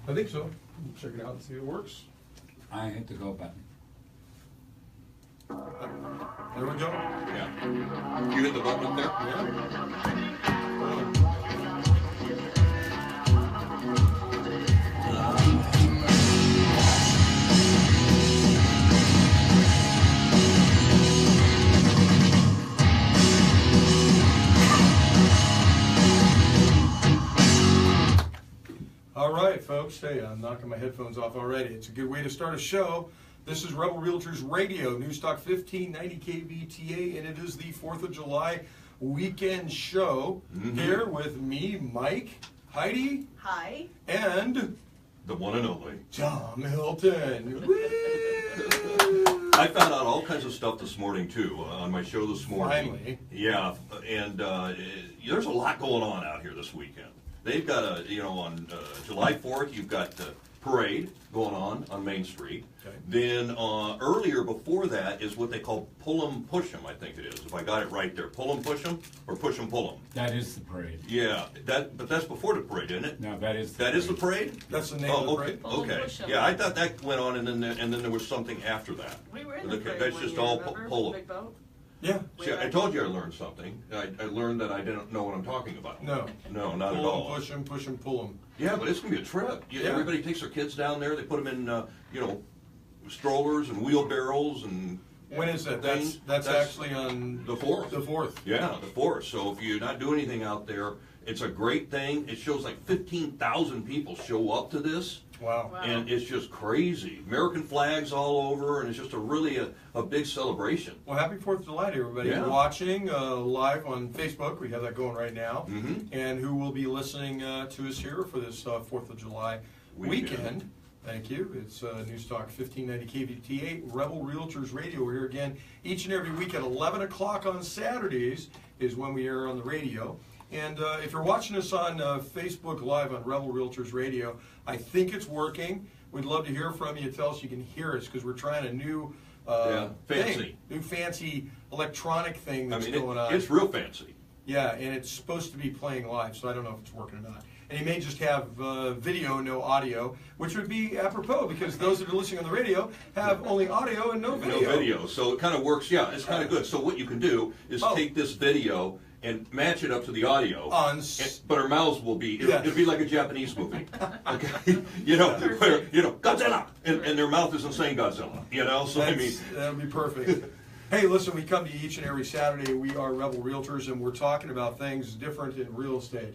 I think so. Check it out and see if it works. I hit the go button. There we go. Yeah. You hit the button up there? Yeah. All right, folks. Hey, I'm knocking my headphones off already. It's a good way to start a show. This is Rebel Realtors Radio, News Talk 1590 KVTA, and it is the 4th of July weekend show here with me, Mike, Heidi. Hi. And the one and only Tom Hilton. I found out all kinds of stuff this morning, too, on my show this morning. Finally. Yeah, and there's a lot going on out here this weekend. They've got on July 4th, you've got the parade going on Main Street. Okay. Then earlier before that is what they call pull 'em, push 'em, I think it is, if I got it right there. Pull 'em, push 'em, or push 'em, pull 'em. That is the parade. Yeah, but that's before the parade, isn't it? No, that is the That parade. is the parade? That's the name of the okay, parade. Pull 'em, okay. push 'em. Yeah, I thought that went on, and then there was something after that. We were in the Okay, parade that's one just year, all remember? pull 'em. Big boat. Yeah. See, I told you I learned something. I learned that I didn't know what I'm talking about. No. No, not at Pull 'em, all. push 'em, pull 'em. Yeah, but it's gonna be a trip. Yeah. Everybody takes their kids down there. They put them in, strollers and wheelbarrows and. When is that? things. That's actually on the 4th. the 4th. Yeah, the 4th. So if you're not doing anything out there, it's a great thing. It shows like 15,000 people show up to this. Wow. And it's just crazy. American flags all over, and it's just really a big celebration. Well, happy 4th of July to everybody Yeah. watching live on Facebook. We have that going right now. Mm-hmm. And who will be listening to us here for this 4th of July weekend. Thank you. It's News Talk 1590 KVTA, Rebel Realtors Radio. We're here again each and every week at 11 o'clock on Saturdays is when we air on the radio. And if you're watching us on Facebook Live on Rebel Realtors Radio, I think it's working. We'd love to hear from you. Tell us you can hear us because we're trying a new fancy electronic thing that's going on. It's real fancy. Yeah, and it's supposed to be playing live, so I don't know if it's working or not. And you may just have video, no audio, which would be apropos because those that are listening on the radio have only audio and no video. No video, so it kind of works. Yeah, it's kind of good. So what you can do is take this video and match it up to the audio. But our mouths will be, it'll be like a Japanese movie. Okay? Where, Godzilla! And their mouth isn't saying Godzilla, so That would be perfect. Hey, listen, we come to you each and every Saturday. We are Rebel Realtors, and we're talking about things different in real estate.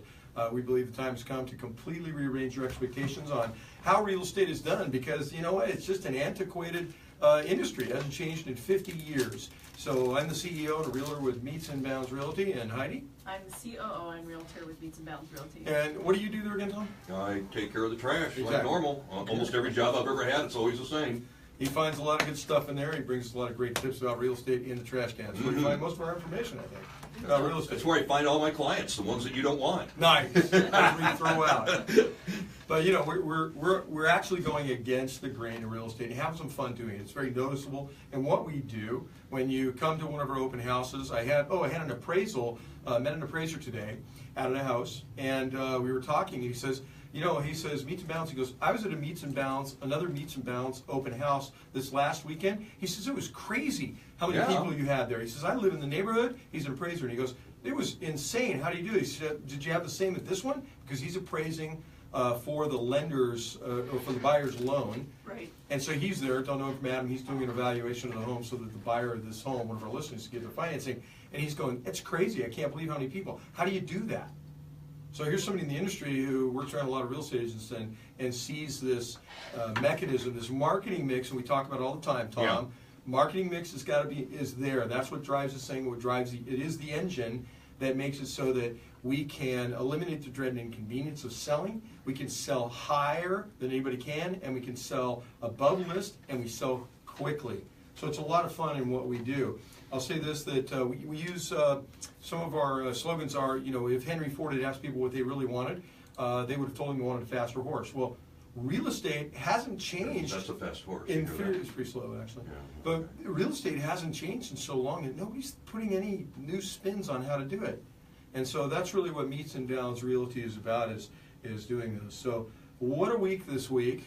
We believe the time has come to completely rearrange your expectations on how real estate is done because, you know what, it's just an antiquated industry. It hasn't changed in 50 years. So I'm the CEO and a realtor with Meets and Bounds Realty, and Heidi? I'm the COO and realtor with Meets and Bounds Realty. And what do you do there again, Tom? I take care of the trash like Exactly. normal. Almost every job I've ever had, it's always the same. He finds a lot of good stuff in there. He brings us a lot of great tips about real estate in the trash cans. Where you find most of our information, I think, about real estate. That's where I find all my clients, the ones that you don't want. Nice. That's what we throw out. But we're actually going against the grain in real estate and having some fun doing it. It's very noticeable. And what we do when you come to one of our open houses, I had an appraisal, met an appraiser today out of the house, and we were talking. And he says, Meets and Bounds. He goes, I was at another Meets and Bounds open house this last weekend. He says, it was crazy how many people you had there. He says, I live in the neighborhood. He's an appraiser. And he goes, it was insane. How do you do it? He said, did you have the same at this one? Because he's appraising for the lender's, or for the buyer's loan. Right. And so he's there, don't know from Adam, he's doing an evaluation of the home so that the buyer of this home, one of our listeners, can get their financing. And he's going, it's crazy. I can't believe how many people. How do you do that? So here's somebody in the industry who works around a lot of real estate agents and sees this mechanism, this marketing mix, and we talk about it all the time, Tom. Yeah. Marketing mix is there. That's what drives this thing. It is the engine that makes it so that we can eliminate the dread and inconvenience of selling. We can sell higher than anybody can, and we can sell above list, and we sell quickly. So it's a lot of fun in what we do. I'll say this, that we use some of our slogans are, if Henry Ford had asked people what they really wanted, they would have told him they wanted a faster horse. Well, real estate hasn't changed. That's a fast horse. It's pretty slow, actually. Yeah. But real estate hasn't changed in so long that nobody's putting any new spins on how to do it. And so that's really what Meets and Bounds Realty is about, is doing this. So what a week this week.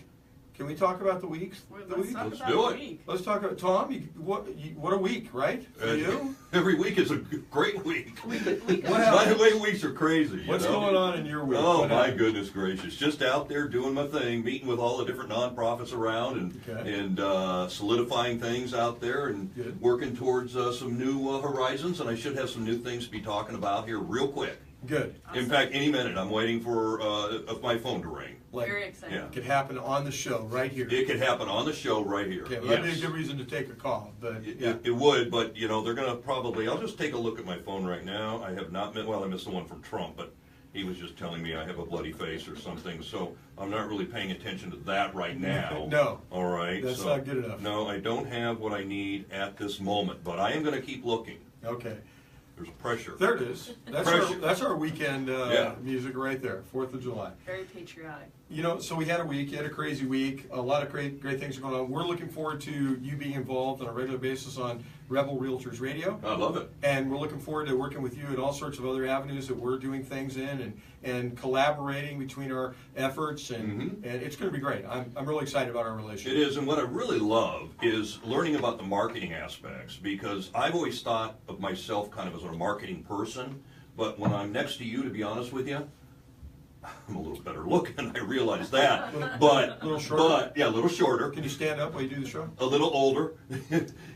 Can we talk about the weeks? Let's talk Let's about do the it. week. Let's talk about, Tom, what a week, right? For you? Every week is a great week. Week What By happened? the way, weeks are crazy. What's you know? going on in your week? Oh What my happened? goodness gracious! Just out there doing my thing, meeting with all the different nonprofits around, and solidifying things out there, and Good. working towards some new horizons. And I should have some new things to be talking about here real quick. Good. In fact, any minute, I'm waiting for my phone to ring. Very exciting. Yeah. It could happen on the show right here. It could happen on the show right here. Okay, well, that'd be a good reason to take a call, but yeah. It would, but you know, they're gonna probably, I'll just take a look at my phone right now. I have not, I missed the one from Trump, but he was just telling me I have a bloody face or something, so I'm not really paying attention to that right now. No. All right. That's so, not good enough. No, I don't have what I need at this moment, but I am gonna keep looking. Okay. There's pressure. There it is. That's our weekend Yeah. music right there, 4th of July. Very patriotic. You know, so we had a week, you had a crazy week, a lot of great things are going on. We're looking forward to you being involved on a regular basis on Rebel Realtors Radio. I love it. And we're looking forward to working with you in all sorts of other avenues that we're doing things in, and collaborating between our efforts, and it's going to be great. I'm really excited about our relationship. It is, and what I really love is learning about the marketing aspects, because I've always thought of myself kind of as a marketing person, but when I'm next to you, to be honest with you, I'm a little better looking, I realize that, but, A little shorter? yeah, a little shorter, Can you stand up while you do the show? a little older,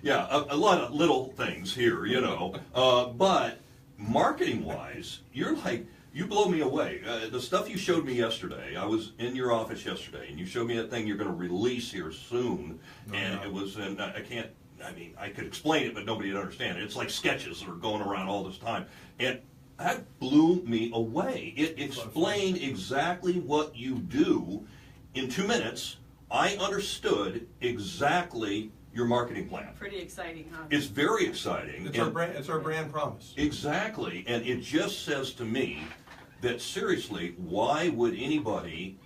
yeah, a lot of little things here, you know, but marketing-wise, you blow me away. The stuff you showed me yesterday, I was in your office yesterday, and you showed me that thing you're going to release here soon, and it was, and I could explain it, but nobody would understand it. It's like sketches that are going around all this time, and that blew me away. It explained exactly what you do. In 2 minutes, I understood exactly your marketing plan. Pretty exciting, huh? It's very exciting. It's our brand promise. Exactly, and it just says to me that seriously, why would anybody,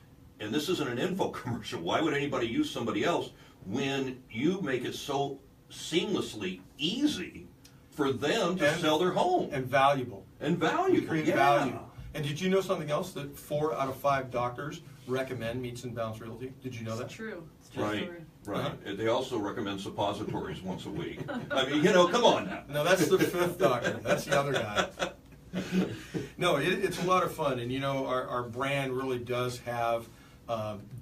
and this isn't an info commercial, why would anybody use somebody else when you make it so seamlessly easy for them to sell their home? And valuable. And valuable, Create value. And did you know something else? That 4 out of 5 doctors recommend Meets and Bounds Realty. Did you know that? It's true. It's true Right, story. right. They also recommend suppositories once a week. I mean, you know, come on now. No, that's the 5th doctor. That's the other guy. No, it's a lot of fun, and you know, our brand really does have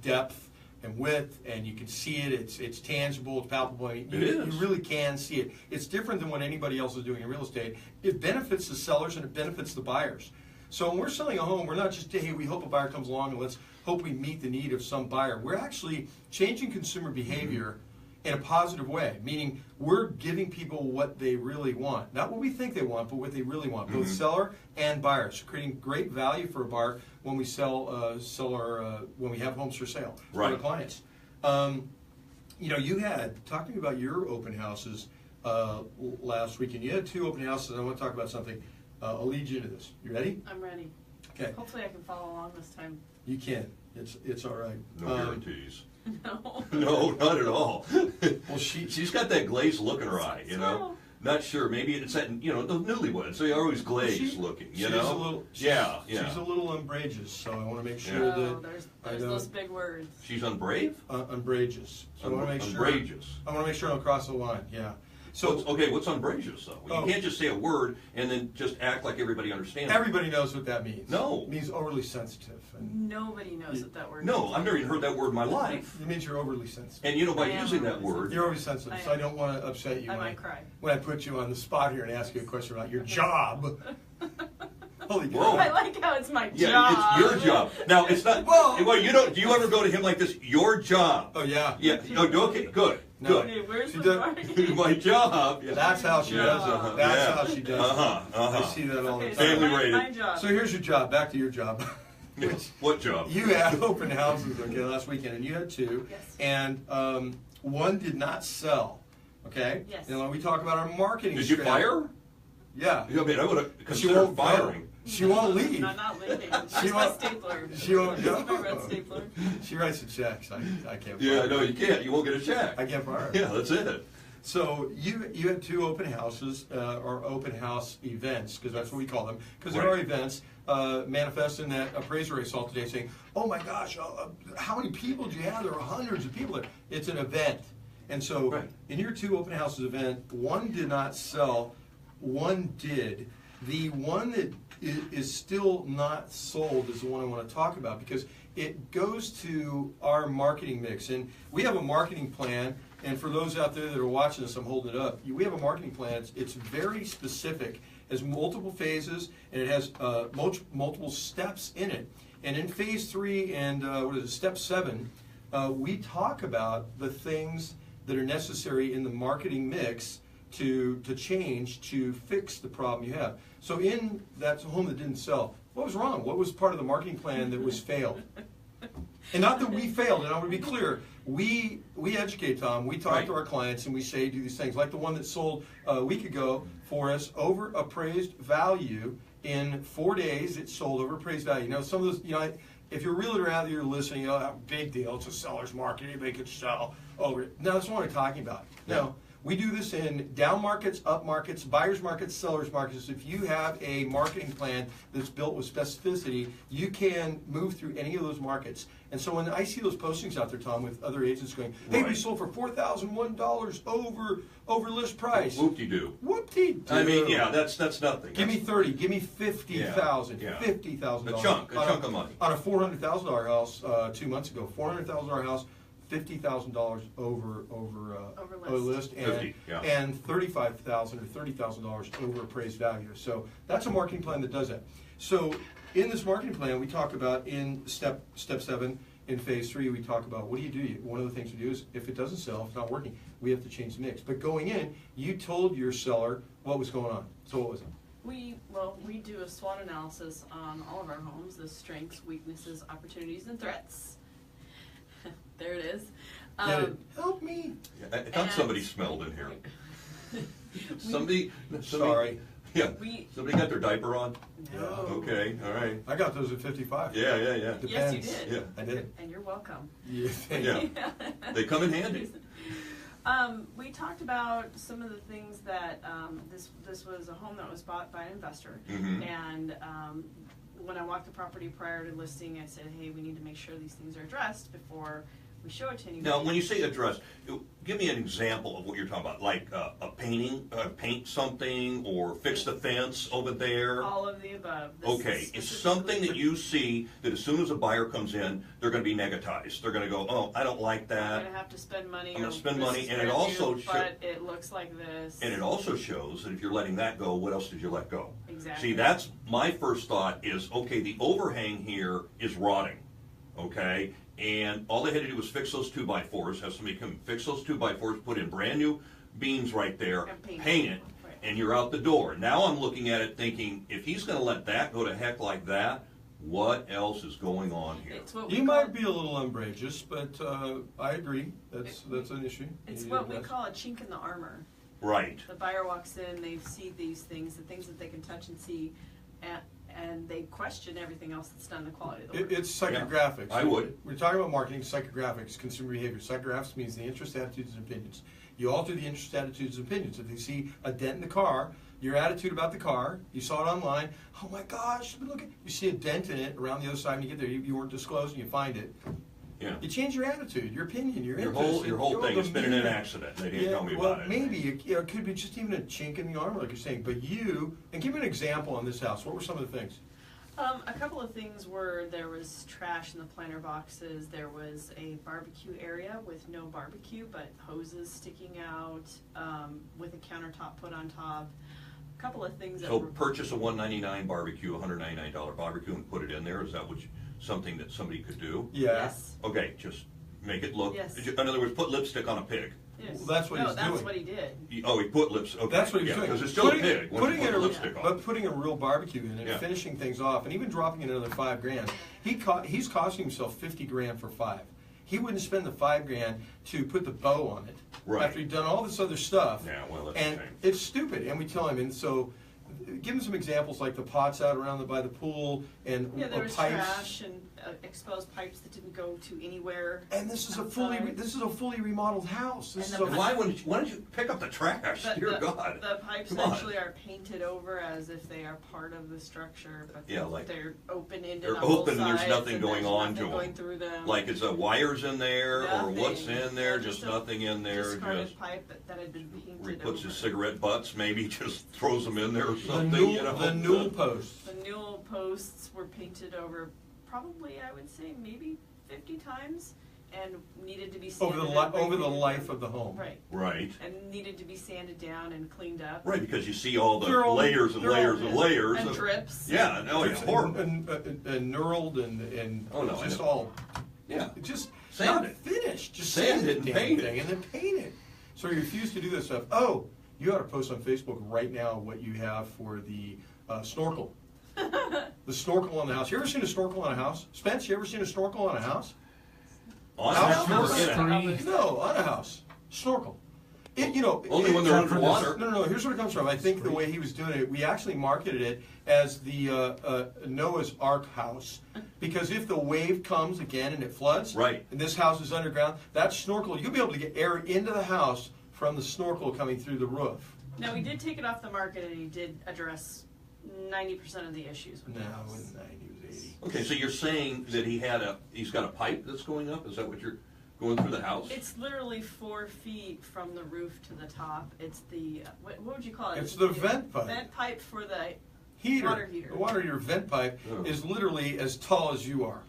depth and width, and you can see it. It's tangible, it's palpable. It is. You really can see it. It's different than what anybody else is doing in real estate. It benefits the sellers and it benefits the buyers. So when we're selling a home, we're not just, hey, we hope a buyer comes along and let's hope we meet the need of some buyer. We're actually changing consumer behavior in a positive way, meaning we're giving people what they really want. Not what we think they want, but what they really want, both seller and buyers. Creating great value for a buyer when we when we have homes for sale for our clients. You know, talk to me about your open houses last weekend. You had 2 open houses, and I want to talk about something. I'll lead you into this. You ready? I'm ready. Okay. Hopefully I can follow along this time. You can. It's all right. No guarantees. No. No, not at all. Well, she's got that glazed look in her eye, you know. Not sure. Maybe it's that, you know, the newlyweds. They're always glazed looking, you know. She's a little, She's a little umbrageous, so I want to make sure that There's those big words. She's unbrave. Umbrageous. So I want to make sure. Umbrageous. I want to make sure I don't cross the line. Yeah. So What's umbrageous though? You can't just say a word and then just act like everybody understands. Everybody knows what that means. No. It means overly sensitive. And Nobody knows what that word No, means. I've never even heard that word in my life. it means you're overly sensitive. And you know, by I am using that overly word, You're overly sensitive, so I don't want to upset you I might cry. when I put you on the spot here and ask you a question about your job. Holy Whoa. cow. I like how it's my yeah, job. it's your job. Now it's not. Well- Well, you don't. Do you ever go to him like this? Your job. Oh, yeah. Yeah. Oh, okay. Good. No. Good. Okay, where's She the does- marketing? My job. Yeah. That's how she does Uh-huh. it. That's Yeah. how she does Uh-huh. it. Uh-huh. I see that all the Okay, time. Family so rated. my job. So here's your job. Back to your job. What job? You had open houses, okay, last weekend, and you had 2. Yes. And one did not sell, okay? Yes. And when we talk about our marketing Did you strategy- fire her? Yeah. I mean, I would have She considered won't firing. go. She won't leave. I'm not leaving. She She's my won't- stapler. she won't go. My red stapler. She writes the checks. I can't Yeah, fire no, her. you can't. You won't get a check. I can't fire her. Yeah, that's it. So you had 2 open houses, or open house events, because that's what we call them, because there Right. are events manifest in that appraiser I saw today saying, oh my gosh, how many people do you have? There are hundreds of people there. It's an event. And so Right. in your 2 open houses event, one did not sell, one did. The one that is still not sold is the one I want to talk about, because it goes to our marketing mix. And we have a marketing plan, and for those out there that are watching this, I'm holding it up. We have a marketing plan. It's very specific, has multiple phases, and it has multiple steps in it. And in phase 3 and step 7, we talk about the things that are necessary in the marketing mix to change, to fix the problem you have. So in that home that didn't sell, what was wrong? What was part of the marketing plan that was failed? And not that we failed, and I want to be clear, we educate, Tom, we talk Right. to our clients and we say do these things, like the one that sold a week ago for us over appraised value. In 4 days, it sold over appraised value. Now, some of those, if you're a realtor out there, you're listening, big deal, it's a seller's market, anybody could sell over. No, that's not what I'm talking about. No. We do this in down markets, up markets, buyers markets, sellers markets. If you have a marketing plan that's built with specificity, you can move through any of those markets. And so when I see those postings out there, Tom, with other agents going, hey, we Right. sold for $4,001 over list price. Whoop-de-doo. Whoop-de-doo. I mean, yeah, that's nothing. Give me 30, give me 50,000, Yeah, yeah. $50,000. A chunk of money. On a $400,000 house 2 months ago, $400,000 house, $50,000 over list, and 50, yeah. and $35,000 or $30,000 over appraised value. So that's a marketing plan that does that. So in this marketing plan, we talk about in step 7 in phase 3, we talk about what do you do? One of the things we do is if it doesn't sell, if it's not working, we have to change the mix. But going in, you told your seller what was going on. So what was it? We do a SWOT analysis on all of our homes, the strengths, weaknesses, opportunities, and threats. There it is. Help me. I thought somebody smelled in here. Somebody. Sorry. Yeah. We- Somebody got their diaper on? No. Okay, all right. I got those at 55. Yeah. Yes, you Depends. did. Yeah. I did. And you're welcome. Yeah. Yeah. They come in handy. We talked about some of the things that this was a home that was bought by an investor, Mhm. and when I walked the property prior to listing, I said, hey, we need to make sure these things are addressed before we show it to anybody. Now, when you say address, give me an example of what you're talking about, like a painting, paint something, or fix the fence over there. All of the above. This Okay, is it's specifically something that for- you see that as soon as a buyer comes in, they're going to be negatized. They're going to go, oh, I don't like I'm that. gonna have to spend money. I'm gonna or spend this money, is and it brand also new, but it looks like this. And it also shows that if you're letting that go, what else did you let go? Exactly. See, that's my first thought is, okay, the overhang here is rotting, okay? And all they had to do was fix those 2x4s, have somebody come fix those 2x4s, put in brand new beams right there, And paint it, Right. and you're out the door. Now I'm looking at it thinking, if he's gonna let that go to heck like that, what else is going on here? It's what we You call, might be a little umbrageous, but I agree. That's an issue. It's You what need we to call a chink in the armor. Right. The buyer walks in, they see these things, the things that they can touch and see, and they question everything else that's done, the quality of the work. It's psychographics. I would. We're talking about marketing, psychographics, consumer behavior. Psychographics means the interests, attitudes, and opinions. You alter the interests, attitudes, and opinions. If you see a dent in the car, your attitude about the car, you saw it online, oh my gosh, look at, you see a dent in it around the other side when you get there, you weren't disclosed and you find it. Yeah. You change your attitude, your opinion, your Your interest. whole thing has been in an meaning. accident. They didn't tell me well, about it. maybe it could be just even a chink in the armor, like you're saying. But and give me an example on this house. What were some of the things? A couple of things were there was trash in the planter boxes, there was a barbecue area with no barbecue but hoses sticking out, with a countertop put on top. A couple of things that So were purchase a $199 barbecue, $199 barbecue, and put it in there. Is that something that somebody could do? Yeah. Yes. Okay, just make it look. Yes. In other words, put lipstick on a pig. Yes. Well, that's what no, he's that's doing. what he did. He put lipstick. Okay. That's what he's doing. Because it's still a pig. Once you Putting put in the lipstick on. but putting a real barbecue in it, Yeah. finishing things off, and even dropping in another $5,000. He's costing himself $50,000 for 5. He wouldn't spend the $5,000 to put the bow on it Right. after he'd done all this other stuff. Yeah, well, that's and the thing. it's stupid. And we tell him, and so give him some examples like the pots out around by the pool and Yeah, there was pipes. trash and exposed pipes that didn't go to anywhere. And this is a fully remodeled house. Why don't you pick up the trash? Dear God. The pipes actually are painted over as if they are part of the structure, but they're open-ended. They're on open. both There's sides, nothing and going there's on nothing to going them. through them. Like, is there wires in there, or what's in there? Just a nothing in there. discarded pipe that had been painted Where he puts over. his cigarette butts, maybe just throws them in there or something. The newel posts. The newel posts were painted over probably, I would say, maybe 50 times, and needed to be sanded over the life of the home. Right. Right. And needed to be sanded down and cleaned up. Right, because you see all the layers and layers and layers. And drips. Yeah, no, it's horrible. And knurled and just all, just sand not it. finished. Just sand it and paint it. And then paint it. So you refuse to do this stuff. Oh, you ought to post on Facebook right now what you have for the snorkel. The snorkel on the house. You ever seen a snorkel on a house? Spence, you ever seen a snorkel on a house? On a house? No, on a house. Snorkel. Only when they're underwater. No. Here's where it comes from. I think the way he was doing it, we actually marketed it as the Noah's Ark house, because if the wave comes again and it floods, right, and this house is underground, that snorkel, you'll be able to get air into the house from the snorkel coming through the roof. Now, we did take it off the market, and he did address 90% of the issues with the house. No, it was 90, it was 80. Okay, so you're saying that he's got a pipe that's going up? Is that what you're going through the house? It's literally 4 feet from the roof to the top. It's the, what would you call it? It's the vent pipe. Vent pipe for the heater. Water heater. The water heater vent pipe is literally as tall as you are.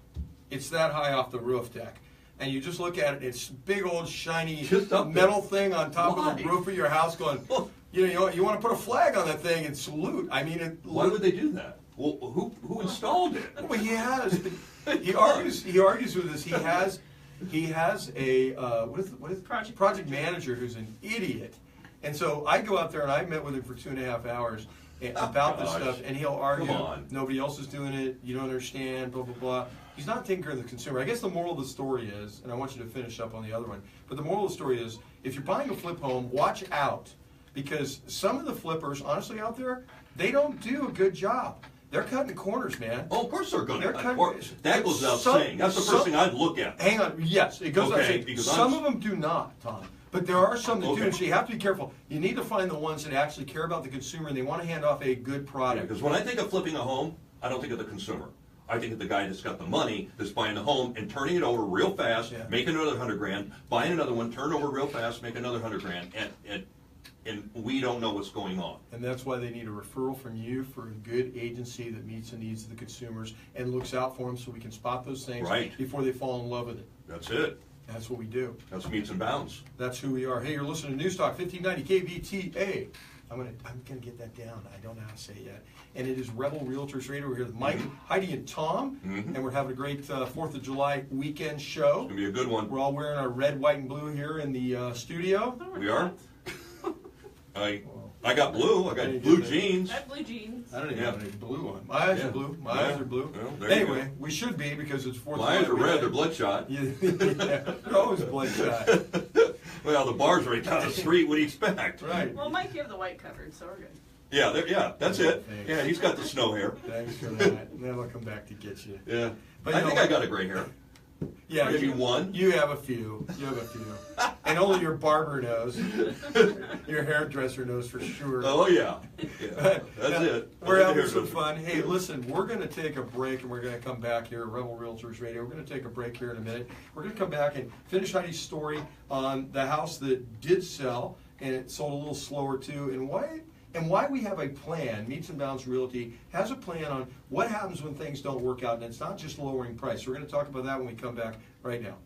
It's that high off the roof deck. And you just look at it, it's big old shiny metal thing on top of the roof of your house going, you want to put a flag on that thing and salute. I mean, why would they do that? Well, who installed it? Well, he has. He argues with us. He has a what is project manager who's an idiot. And so I go out there and I met with him for 2.5 hours about this stuff, and he'll argue nobody else is doing it, you don't understand, blah, blah, blah. He's not taking care of the consumer. I guess the moral of the story is, and I want you to finish up on the other one, but the moral of the story is, if you're buying a flip home, watch out. Because some of the flippers, honestly, out there, they don't do a good job. They're cutting corners, man. Oh, of course they're going to cut corners. That goes without saying. That's the first thing I'd look at. Hang on. Yes, it goes without saying. Some of them do not, Tom. But there are some that do, so you have to be careful. You need to find the ones that actually care about the consumer and they want to hand off a good product. Because when I think of flipping a home, I don't think of the consumer. I think of the guy that's got the money, that's buying the home and turning it over real fast, making another $100,000, buying another one, turn it over real fast, make another $100,000, and we don't know what's going on. And that's why they need a referral from you for a good agency that meets the needs of the consumers and looks out for them so we can spot those things before they fall in love with it. That's it. That's what we do. That's meets and bounds. That's who we are. Hey, you're listening to News Talk 1590 KVTA. I'm gonna get that down. I don't know how to say it yet. And it is Rebel Realtors Radio. We're here with Mike, Heidi, and Tom, and we're having a great 4th of July weekend show. It's gonna be a good one. We're all wearing our red, white, and blue here in the studio. We are. I got blue. I got blue jeans. I have blue jeans. I don't even have any blue on. My eyes are blue. My eyes are blue. Well, anyway, we should be because it's 4th of July. My eyes are red. They're bloodshot. Yeah, they're always bloodshot. Well, the bar's right down the street. What do you expect? Right. Well, Mike, you have the white covered, so we're good. Yeah, that's it. Thanks. Yeah, he's got the snow hair. Thanks for that. Then I'll come back to get you. Yeah. But I think I got a gray hair. Yeah, maybe one. You have a few. And only your barber knows. Your hairdresser knows for sure. Oh, yeah. That's it. We're having some fun. Hey, listen, we're going to take a break and we're going to come back here at Rebel Realtors Radio. We're going to take a break here in a minute. We're going to come back and finish Heidi's story on the house that did sell and it sold a little slower too, and why we have a plan. Meets and Bounds Realty has a plan on what happens when things don't work out, and it's not just lowering price. We're going to talk about that when we come back right now.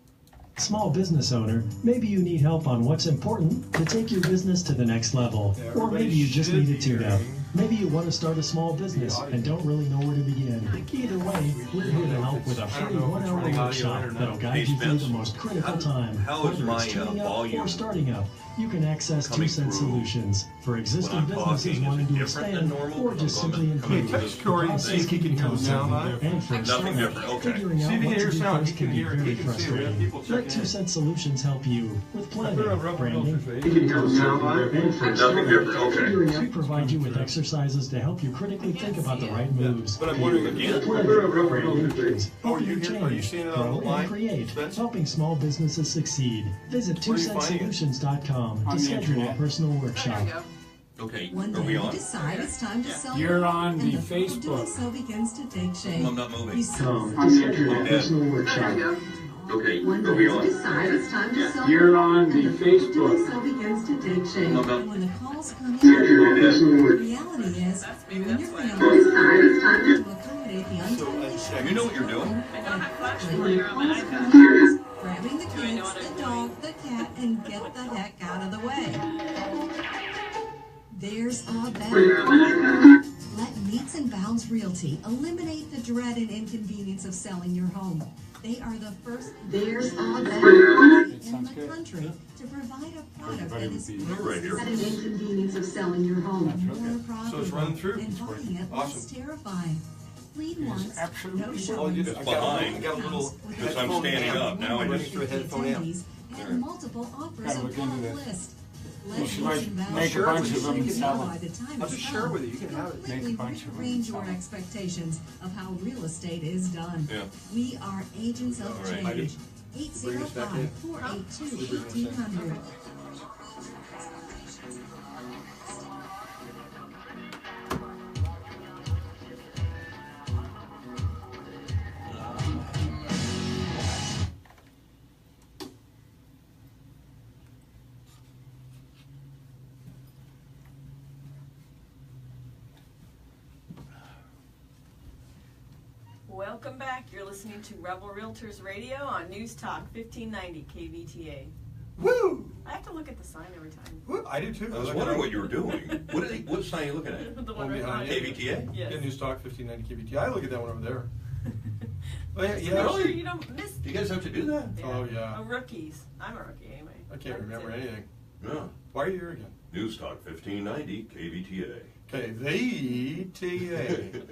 Small business owner, maybe you need help on what's important to take your business to the next level. Or maybe you just need a tune-up. Maybe you want to start a small business and don't really know where to begin. Either way, we're here to help with a free 1-hour workshop that'll guide you through the most critical time, how is whether it's my tuning up or volume starting up. You can access 2 Cent Solutions for existing businesses wanting to expand or just simply improve. Text Corey and see if he can hear the sound on it. And for Nothing startup, different, okay. figuring out See if he what can to hear do sound. first He can can be hear it. very He can see it. We have frustrating. people Let checking 2 in. Cent Solutions help you with planning, branding, Nothing different, okay. figuring out, provide you with exercises to help you critically think about the right moves. But I'm wondering again. Oh, are you seeing it on the Grow line? and create, Spence? helping small businesses succeed. Visit Where are you finding it? 2centsolutions.com On to the schedule a internet. personal There workshop. you go. Okay, One are day we you on? decide it's time to sell You're your on home, the and the thrill of doing Facebook. so begins to take shape. I'm not moving. You To schedule a personal workshop. Okay, One are day we you on? decide it's time to sell You're your on home, and the the thrill of doing Facebook. so begins to take shape. I'm not- And when the calls come Schedule a in, personal workshop. the reality is, Maybe you and your that's why. family decide it's time to accommodate the untimely unchecked. shifts You know what you're doing? I don't have flash When player the on my calls come iPad. in, grabbing the Do I know kids, what I'm the dog, the cat, and get the heck out of the way. There's a better way. Let Meets and Bounds Realty eliminate the dread and inconvenience of selling your home. They are the first There's a better way in the country to provide a product that is right here. at an inconvenience of selling your home. That's really More good. profitable So it's running through. and buying it Awesome. less terrifying. Lead once, absolutely no right. showings. I got behind. a little Because I'm standing up now. I running just through a headphone amp. And multiple offers Gotta look upon into the this. list. You should like make a Sure, bunch we of them and should. sell By them. the time I'll it's just share done, with you. You can have it. Make a completely bunch of them rearrange and your sell 'em. expectations of how real estate is done. Yeah. We are agents of All right. change. Bring us back in. 805-482-1800. Welcome back. You're listening to Rebel Realtors Radio on News Talk 1590 KVTA. Woo! I have to look at the sign every time. Woo! I do too. I was wondering what you were doing. What sign are you looking at? The one right behind behind you. you. KVTA? Yes. Yeah, News Talk 1590 KVTA. I look at that one over there. Oh, yeah, Make yeah. sure you don't miss. Do you guys have to do that? Oh, yeah. Rookies. I'm a rookie anyway. I can't remember anything. No. Why are you here again? News Talk 1590 KVTA. KVTA.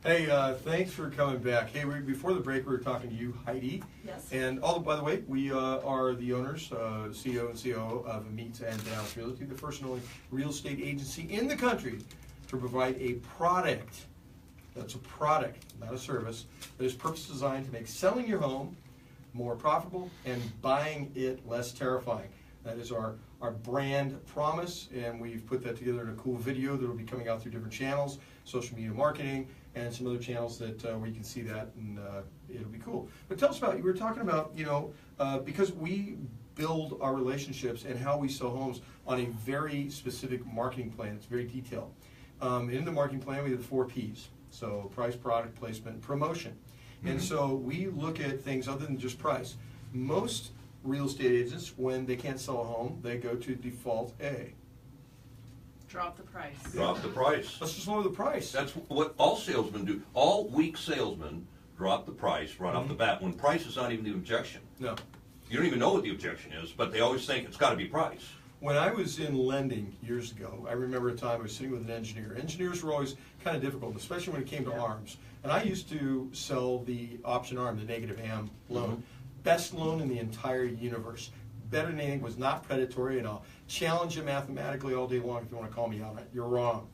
Hey, thanks for coming back. Hey, before the break, we were talking to you, Heidi. Yes. And by the way, we are the owners, CEO and COO of Meets and Bounds Realty, the first and only real estate agency in the country to provide a product. That's a product, not a service, that is purpose designed to make selling your home more profitable and buying it less terrifying. That is our brand promise, and we've put that together in a cool video that will be coming out through different channels, social media marketing, and some other channels that where you can see that, and it'll be cool. But tell us about, you were talking about, because we build our relationships and how we sell homes on a very specific marketing plan. It's very detailed. In the marketing plan, we have the 4 Ps. So price, product, placement, and promotion. Mm-hmm. And so we look at things other than just price. Most real estate agents, when they can't sell a home, they go to default A. Drop the price. Drop the price. Let's just lower the price. That's what all salesmen do. All weak salesmen drop the price right off the bat when price is not even the objection. No. You don't even know what the objection is, but they always think it's got to be price. When I was in lending years ago, I remember a time I was sitting with an engineer. Engineers were always kind of difficult, especially when it came to ARMs. And I used to sell the option ARM, the negative AM loan. Mm-hmm. Best loan in the entire universe. Better than anything, was not predatory, and I'll challenge you mathematically all day long if you want to call me out on it. You're wrong.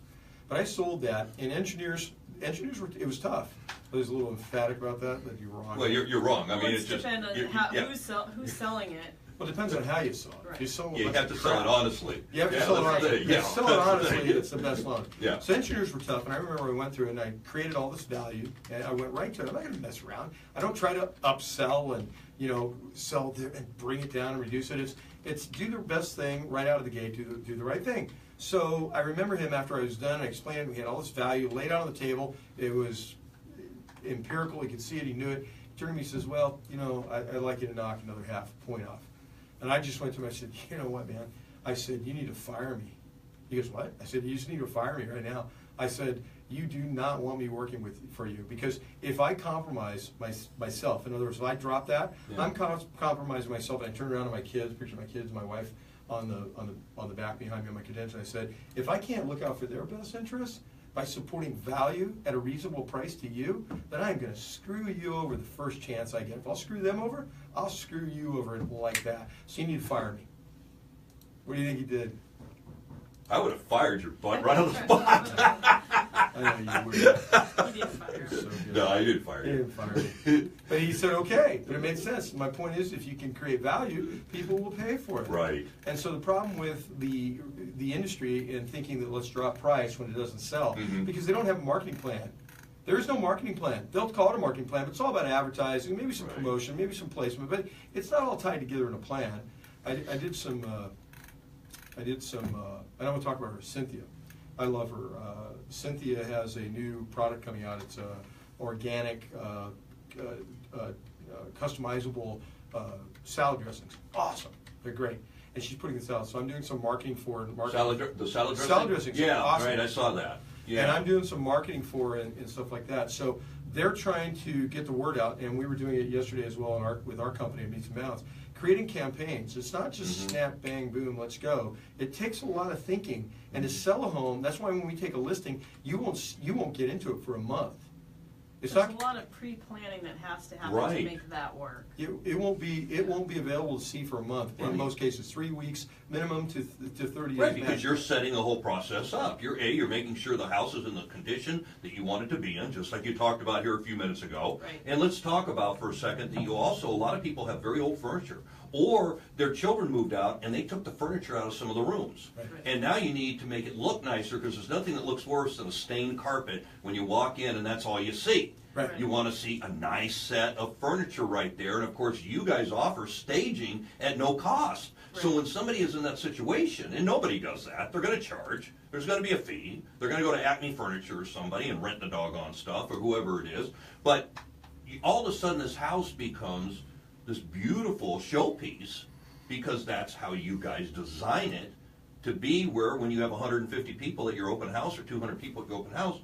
But I sold that, and engineers were, it was tough. I was a little emphatic about that you're wrong. Well, you're wrong. I mean, Well, it's just depend on who's selling it. Well, it depends on how you sell it. Right. If you sell you a bunch have of to sell it crap, honestly. You have to Yeah, sell it that's the honestly. thing. Yeah, Yeah, sell it that's the honestly, thing. it's the best loan. Yeah. So engineers were tough, and I remember we went through and I created all this value, and I went right to it. I'm not going to mess around. I don't try to upsell and sell and bring it down and reduce it. It's do the best thing right out of the gate. Do the right thing. So I remember him after I was done. I explained it. We had all this value laid out on the table. It was empirical. He could see it. He knew it. He turned to me and says, "Well, I'd like you to knock another half point off." And I just went to him, I said, "You know what, man?" I said, "You need to fire me." He goes, "What?" I said, "You just need to fire me right now." I said, "You do not want me working for you, because if I compromise myself, in other words, if I drop that, I'm compromising myself, and I turn around to my kids, picture my kids, my wife, on the back behind me on my credential. I said, if I can't look out for their best interests by supporting value at a reasonable price to you, then I'm going to screw you over the first chance I get. If I'll screw them over, I'll screw you over like that. So you need to fire me. What do you think he did? I would have fired your butt right on the spot. I know you would. You didn't fire him. No, I didn't fire He you. didn't fire me. But he said, okay. But it made sense. My point is, if you can create value, people will pay for it. Right. And so the problem with the industry in thinking that let's drop price when it doesn't sell, because they don't have a marketing plan. There is no marketing plan. They'll call it a marketing plan, but it's all about advertising, maybe some promotion, maybe some placement, but it's not all tied together in a plan. I did some, and I want to talk about her, Cynthia. I love her. Cynthia has a new product coming out. It's organic, customizable salad dressings. Awesome. They're great. And she's putting this out. So I'm doing some marketing for it. The salad dressing? Salad dressings. Yeah, awesome. right, I saw that. Yeah. And I'm doing some marketing for it and stuff like that. So they're trying to get the word out, and we were doing it yesterday as well with our company, Meats and Bounds, creating campaigns. It's not just snap, bang, boom, let's go. It takes a lot of thinking. And to sell a home, that's why when we take a listing, you won't get into it for a month. There's a lot of pre-planning that has to happen to make that work. It won't be available to see for a month. In most cases, 3 weeks minimum to 30 days. Right, because you're setting the whole process up. You're making sure the house is in the condition that you want it to be in, just like you talked about here a few minutes ago. Right. And let's talk about for a second that you also, a lot of people have very old furniture, or their children moved out and they took the furniture out of some of the rooms. Right. And now you need to make it look nicer, because there's nothing that looks worse than a stained carpet when you walk in and that's all you see. Right. You want to see a nice set of furniture right there, and of course you guys offer staging at no cost. So when somebody is in that situation, and nobody does that, they're going to charge. There's going to be a fee. They're going to go to Acme Furniture or somebody and rent the doggone stuff, or whoever it is. But all of a sudden this house becomes this beautiful showpiece, because that's how you guys design it to be, where when you have 150 people at your open house or 200 people at your open house,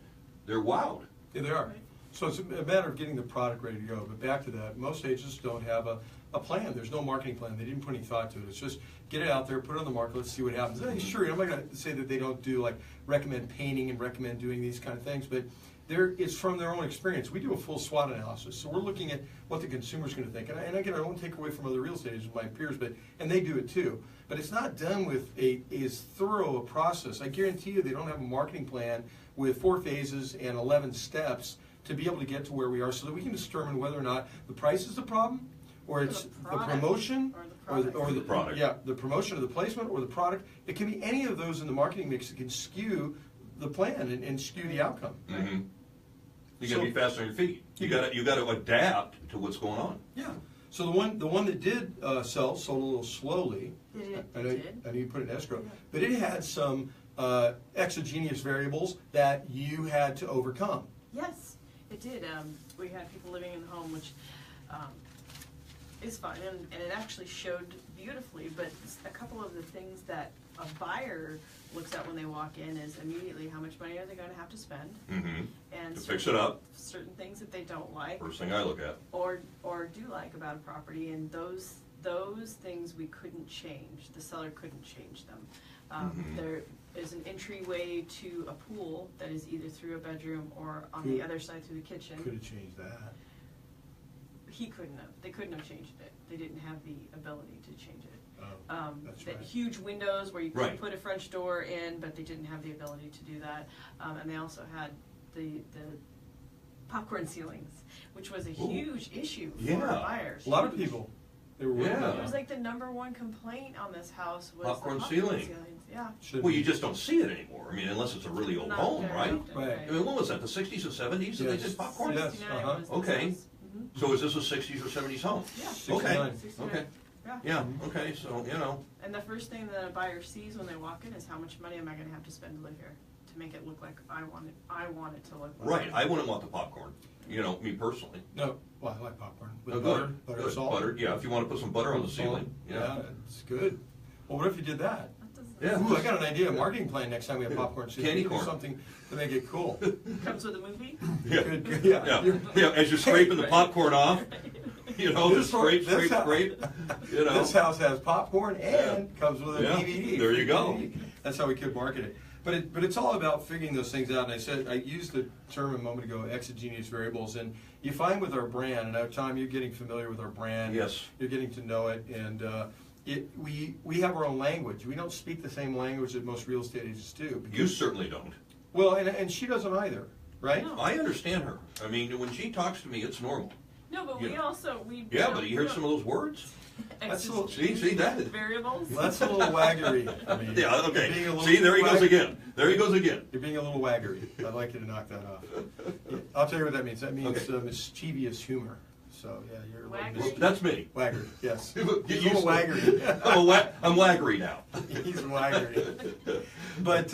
they're wowed. Yeah, they are. So it's a matter of getting the product ready to go. But back to that, most agents don't have a plan. There's no marketing plan. They didn't put any thought to it. It's just get it out there, put it on the market, let's see what happens. Sure, I'm not going to say that they don't do, like, recommend painting and recommend doing these kind of things, but it's from their own experience. We do a full SWOT analysis, so we're looking at what the consumer's going to think. And again, I won't take away from other real estate agents, my peers, and they do it too. But it's not done with as thorough a process. I guarantee you they don't have a marketing plan with 4 phases and 11 steps to be able to get to where we are, so that we can determine whether or not the price is the problem, or it's the promotion, or the product. Yeah, the promotion or the placement or the product. It can be any of those in the marketing mix that can skew the plan and skew the outcome. Mm-hmm. You got to be fast on your feet. You got to adapt to what's going on. Yeah. So the one that did sold a little slowly. I know you put it in escrow, but it had some exogenous variables that you had to overcome. Yes, it did. We had people living in the home, which is fine, and it actually showed beautifully, but a couple of the things that a buyer looks at when they walk in is immediately how much money are they going to have to spend, and to fix it up. Certain things that they don't like, First thing I look at, or do like about a property, and those things we couldn't change. The seller couldn't change them. There is an entryway to a pool that is either through a bedroom or on the other side through the kitchen. Could have changed that. He couldn't have. They couldn't have changed it. They didn't have the ability to change it. That's The right. huge windows where you could put a French door in, but they didn't have the ability to do that. And they also had the popcorn ceilings, which was a huge issue for buyers. A lot of people. They were worried about It was that. like the #1 complaint on this house was Popcorn the ceiling. ceilings. Yeah. well, you just don't see it anymore. I mean, unless it's a really old Not home, very right? often, Right. I mean, when was that? The 60s and 70s that they Yes. did popcorn? Yes. 69 was this Okay. house. So is this a 60s or 70s home? Yeah. 69. 69. Okay. Yeah. Yeah. Okay. So And the first thing that a buyer sees when they walk in is how much money am I going to have to spend to live here to make it look like I want it to look like. right. I wouldn't want the popcorn. Me personally. No, well, I like popcorn. With Oh, butter, good. butter, Good. salt. Butter. Yeah. If you want to put some butter on the Salt. ceiling. Yeah. It's good. Well, what if you did that? That doesn't- Yeah. Ooh, I got an idea, a marketing plan next time we have popcorn. See if Candy we can do corn. something to make it cool. Comes with a movie. Yeah. Good, Yeah. Yeah. As you're scraping the popcorn off. You know, just scrape. You know, this house has popcorn and comes with a DVD. There you go. That's how we could market it. But it's all about figuring those things out. And I used the term a moment ago, exogenous variables. And you find with our brand, and Tom, you're getting familiar with our brand. Yes. You're getting to know it, and we have our own language. We don't speak the same language that most real estate agents do. You certainly don't. Well, and she doesn't either, right? No. I understand her. I mean, when she talks to me, it's normal. No, but You we know. also Yeah, but you hear some of those words? That's a little- See that? variables. That's a little waggery. I mean, Yeah, you're okay. being a little See, there he goes wag- again. There he goes again. You're being a little waggery. I'd like you to knock that off. I'll tell you what that means. That means Okay. Mischievous humor. So, yeah, you're a little Waggery? That's me. Waggery, yes. Get He's a used little to it. waggery. I'm waggery now. He's waggery. But,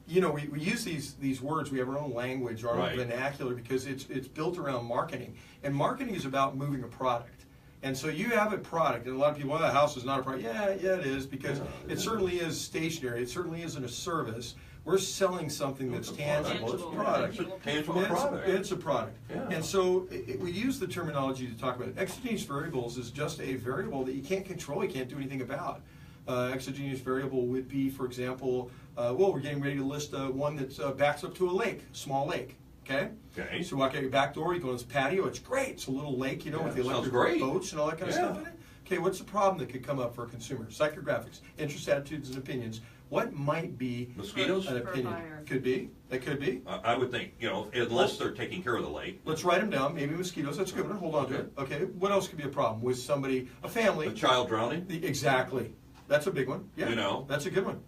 you know, we use these words. We have our own language, our Right. own vernacular, because it's built around marketing. And marketing is about moving a product. And so you have a product, and a lot of people, well, the house is not a product. Yeah, it is, because it certainly is stationary. It certainly isn't a service. We're selling something that's tangible. It's a product. It's a tangible It's product. It's a product. Yeah. And so we use the terminology to talk about it. Exogenous variables is just a variable that you can't control, you can't do anything about. Exogenous variable would be, for example, well, we're getting ready to list one that backs up to a lake, small lake. Okay? Okay. So you walk out your back door, you go on this patio, it's great. It's a little lake, you know, with the sounds electric great. boats and all that kind of Yeah. stuff in it. Okay, what's the problem that could come up for a consumer? Psychographics, interests, attitudes, and opinions. What might be Mosquitoes? an For a opinion? buyer. Could be. That could be. I would think, you know, unless they're taking care of the lake. Let's write them down. Maybe mosquitoes. That's a good one. Hold on to it. Okay. What else could be a problem with somebody, a family? A child drowning? Exactly. That's a big one. Yeah. You know. That's a good one.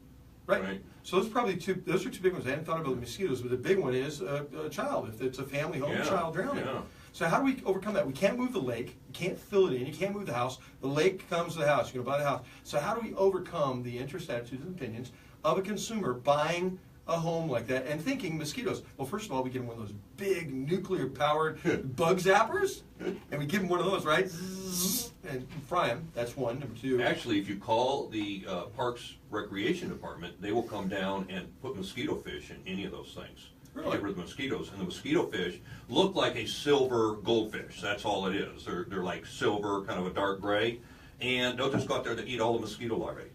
Right. Right. So those are probably those are two big ones. I hadn't thought about the mosquitoes, but the big one is a child. If it's a family home, Yeah, child drowning. yeah. So how do we overcome that? We can't move the lake. You can't fill it in. You can't move the house. The lake comes to the house. You're going to buy the house. So how do we overcome the interests, attitudes, and opinions of a consumer buying a home like that and thinking mosquitoes? Well, first of all, we give them one of those big nuclear-powered bug zappers, and we give them one of those, right? Zzz, and fry them. That's one. Number two. Actually, if you call the Parks Recreation Department, they will come down and put mosquito fish in any of those things. Really? Get rid of the mosquitoes. And the mosquito fish look like a silver goldfish. That's all it is. They're like silver, kind of a dark gray. And they'll just go out there to eat all the mosquito larvae.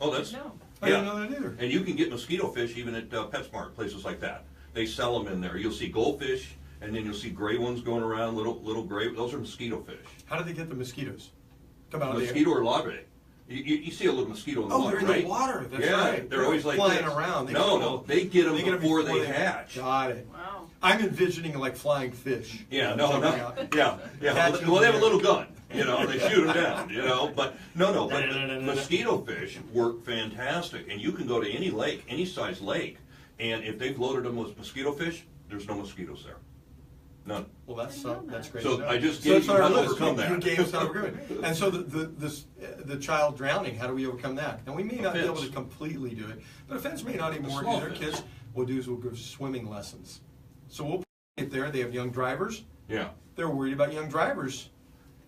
Oh, that's... No. I didn't know that either. And you can get mosquito fish even at PetSmart, places like that. They sell them in there. You'll see goldfish, and then you'll see gray ones going around, little gray. Those are mosquito fish. How do they get the mosquitoes? Come out of the air. Mosquito or larvae. You see a little mosquito in the Oh, water, they're in right? the water. That's yeah, right. they're always like flying this. around. They get them before they hatch. Got it. Wow. I'm envisioning like flying fish. Yeah, Jumping out. yeah. Catching Well, they have a them. little gun, you know, they shoot them down, you know. But but mosquito fish work fantastic, and you can go to any lake, any size lake, and if they've loaded them with mosquito fish, there's no mosquitoes there, none. Well, that's great. So to know. I just So gave it's you on how our to list. overcome You that. gave us how to overcome it. And so the child drowning, how do we overcome that? And we may not be able to completely do it, but offense may not even work. small Their fence. kids, what we'll do is we'll give swimming lessons. So we'll get there. They have young drivers. Yeah. They're worried about young drivers.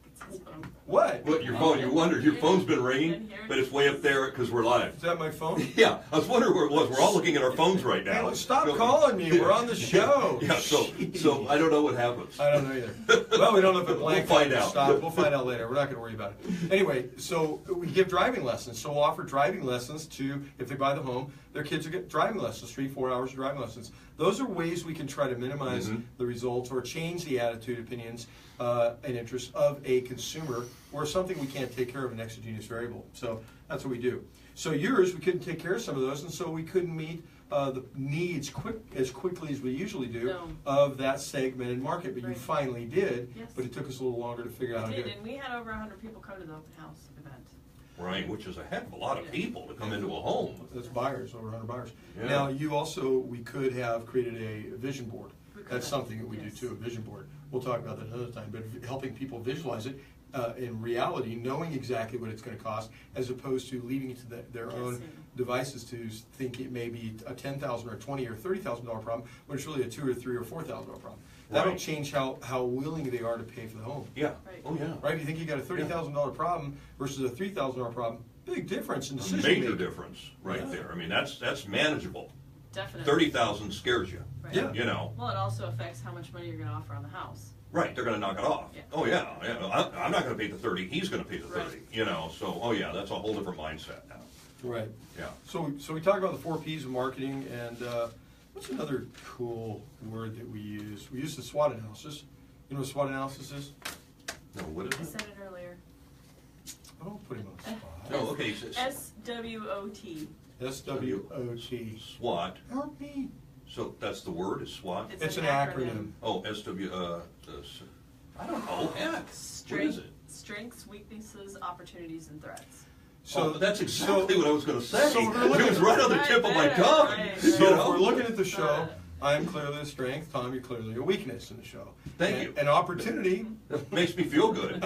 It's his phone. What? What, your phone, you wondered, your phone's been ringing, but it's way up there because we're live. Is that my phone? Yeah, I was wondering where it was. We're all looking at our phones right now. Hey, stop calling me. We're on the show. Yeah, so I don't know what happens. I don't know either. Well, we don't know if it blank. We'll find out. Stop. We'll find out later. We're not going to worry about it. Anyway, so we give driving lessons. So we'll offer driving lessons to, if they buy the home, their kids will get driving lessons, 3-4 hours of driving lessons. Those are ways we can try to minimize the results or change the attitude, opinions, and interests of a consumer or something we can't take care of, an exogenous variable. So that's what we do. So yours, we couldn't take care of some of those, and so we couldn't meet the needs as quickly as we usually do of that segmented market. But you finally did, but it took us a little longer to figure out how to do it. And we had over 100 people come to the open house event. Right, which is a heck of a lot of people to come into a home. That's buyers, over 100 buyers. Yeah. Now, we could have created a vision board. That's something that we do too, a vision board. We'll talk about that another time, but helping people visualize it in reality, knowing exactly what it's going to cost, as opposed to leaving it to their own devices to think it may be a $10,000 or $20,000 or $30,000 problem, when it's really a $2,000 or $3,000 or $4,000 problem. That'll change how willing they are to pay for the home. Yeah. Right. Oh yeah. Right? If you think you got a $30,000 problem versus a $3,000 problem, big difference in A decision major making. difference right there. I mean, that's manageable. Definitely. 30,000 scares you. Right. Yeah. You know. Well, it also affects how much money you're going to offer on the house. Right, they're gonna knock it off. Yeah. Oh, yeah, I'm not gonna pay the 30, he's gonna pay the 30, Right. you know, so, oh yeah, that's a whole different mindset now. Right. Yeah. So we talk about the 4 Ps of marketing, and what's another cool word that we use? We use the SWOT analysis. You know what SWOT analysis is? No, what I is it? said it earlier. I don't put him on the spot. No, okay, so SWOT. SWOT. SWOT, Help me. so that's the word, is SWOT? It's an acronym. Oh, I don't know, heck, what is it? Strengths, weaknesses, opportunities, and threats. So that's exactly what I was gonna say. so we're gonna look It was right on the tip of my tongue. Right. you So if know? we're looking at the show, I am clearly a strength, Tom, you're clearly a weakness in the show. Thank you. An opportunity. Makes me feel good.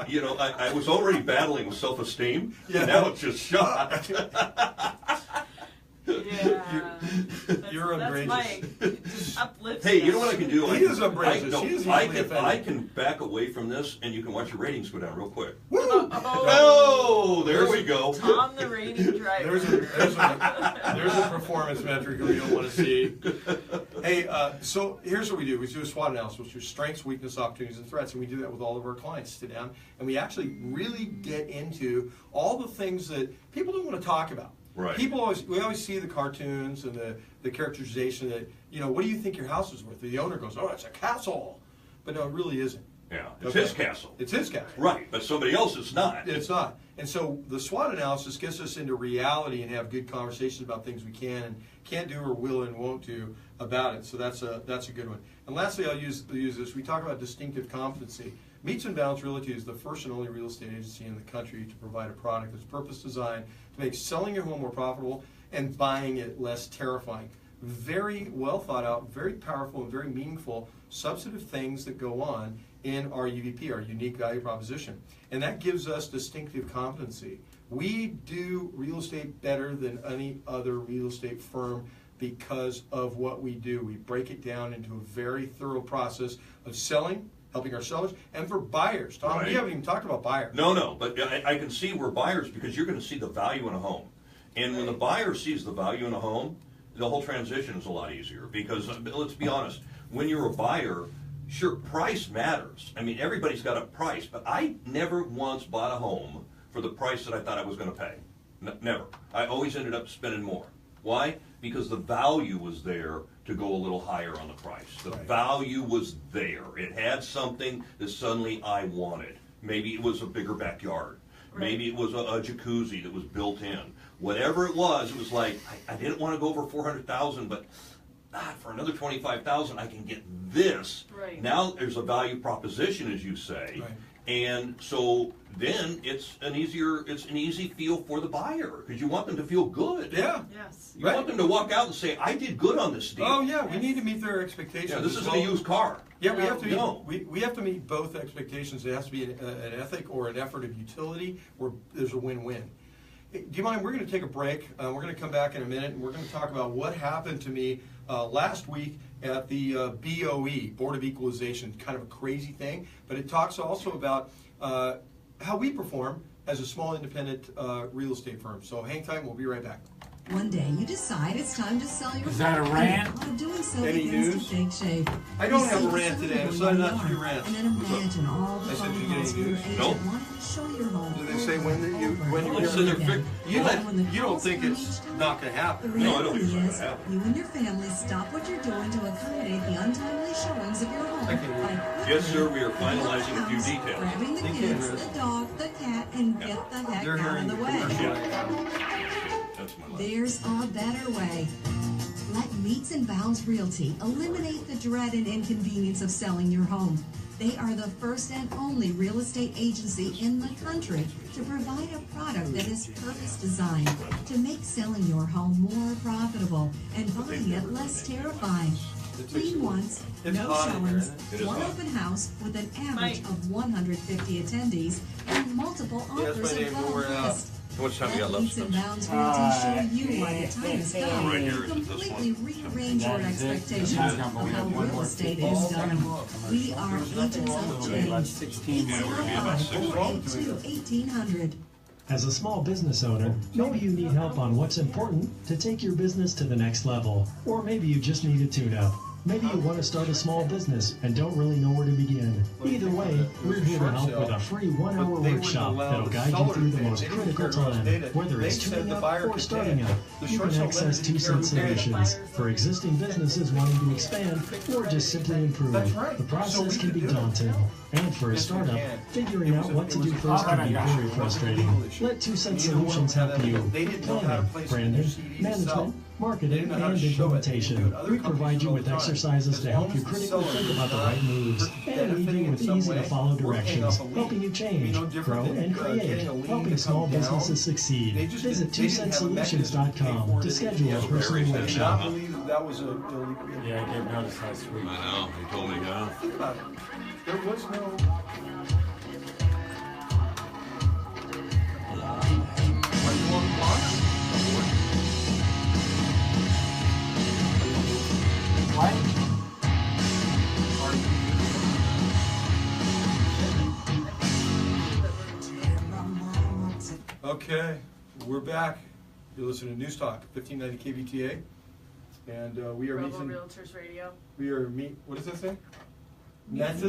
You know, I was already battling with self-esteem, Yeah. and now it's just shot. Yeah. You're That's outrageous. Mike. It just uplifts Hey, you know what I can do? He is outrageous. He is I easily can offended. back away from this, and you can watch your ratings go down real quick. Woo! Oh, there we go. Tom the rating driver. There's a performance metric we don't want to see. Hey, so here's what we do. We do a SWOT analysis, which is strengths, weakness, opportunities, and threats. And we do that with all of our clients. Sit down, and we actually really get into all the things that people don't want to talk about. Right. We always see the cartoons and the characterization that, you know, what do you think your house is worth? The owner goes, oh, it's a castle. But no, it really isn't. Yeah, it's Okay. his castle. It's his castle. Right, but somebody else is not. It's not. And so the SWOT analysis gets us into reality and have good conversations about things we can and can't do or will and won't do about it. So that's a good one. And lastly, I'll use this. We talk about distinctive competency. Meets and Bounds Realty is the first and only real estate agency in the country to provide a product that's purpose designed to make selling your home more profitable and buying it less terrifying. Very well thought out, very powerful, and very meaningful substantive things that go on in our UVP, our unique value proposition. And that gives us distinctive competency. We do real estate better than any other real estate firm because of what we do. We break it down into a very thorough process of selling, helping our sellers, and for buyers. Tom, Right. we haven't even talked about buyers. No, but I can see we're buyers because you're going to see the value in a home. And when the buyer sees the value in a home, the whole transition is a lot easier because, let's be honest, when you're a buyer, sure, price matters. I mean, everybody's got a price, but I never once bought a home for the price that I thought I was going to pay. Never. I always ended up spending more. Why? Because the value was there to go a little higher on the price. The value was there. It had something that suddenly I wanted. Maybe it was a bigger backyard. Right. Maybe it was a jacuzzi that was built in. Whatever it was like, I didn't want to go over $400,000, but for another $25,000 I can get this. Right. Now there's a value proposition, as you say. Right. And so then it's an easy feel for the buyer because you want them to feel good. Yeah. Yes. You want them to walk out and say, I did good on this deal. Oh yeah, we need to meet their expectations. Yeah, this as isn't a well. used car. Yeah, we have to meet. No. We have to meet both expectations. It has to be an ethic or an effort of utility where there's a win-win. Do you mind? We're going to take a break. We're going to come back in a minute, and we're going to talk about what happened to me last week at the BOE, Board of Equalization. Kind of a crazy thing, but it talks also about how we perform as a small independent real estate firm. So hang tight. We'll be right back. One day you decide it's time to sell your Is that a rant? And while doing so Any begins news? to take shape. I don't You have a see rant the today. I sign decided where not to you do are, rants. And then imagine all the I said, phone "Did you get calls any from your news?" agent Nope. wanting to show your home. Do they say when that you over when and you over They said they're again. you And don't when the you don't calls think come it's each time, not going to the happen? No, I don't reality think it's is, gonna happen. you and your family stop what you're doing to accommodate the untimely showings of your home. Okay. by Yes, sir, we are quickly finalizing a few house, details. Grabbing the They kids, can't the dog, the cat, and Yeah. get the heck They're out hearing of the the way. commercial. That's my life. There's a better way. Let Meets and Bounds Realty eliminate the dread and inconvenience of selling your home. They are the first and only real estate agency in the country to provide a product that is purpose designed to make selling your home more profitable and buying it less terrifying. Clean once, It's no hot in here, showings, isn't it? It is one hot. open house with an average Mike. of 150 attendees and multiple Yeah, that's offers my name, above but we're out. list. How much time you got Let left? Meets and Spence? Bounds Realty show you why the time has come Right here, to is it this completely one? rearrange your That is it. expectations That's of not going how to be real one estate more. is done. We are agents of About change. 16 Yeah, we're gonna be about 6. 482-1800. As a small business owner, maybe you need help on what's important to take your business to the next level, or maybe you just need a tune-up. Maybe you want to start a small business and don't really know where to begin. Either way, we're here to help with a free 1-hour workshop that'll guide you through the most critical time, whether it's tuning up or starting up. You can access 2 Cent Solutions for existing businesses wanting to expand or just simply improve. The process can be daunting. And for a startup, figuring out what to do first can be very frustrating. Let 2 Cent Solutions help you. Planning, branding, management, marketing, and implementation. We provide you with exercises to help you critically think about the right moves and leave you with easy-to-follow directions, helping you change, grow, and create, helping small businesses succeed. Visit 2centsolutions.com to schedule a personal workshop. That was a illegal. Yeah, I gave notice last week. I know, he told me, yeah. Think about it. There was no. Are you on box? What? Okay, we're back. You're listening to News Talk, 1590 KVTA. And we are Rebel meeting. Realtors Radio. We are what does that say? Mets?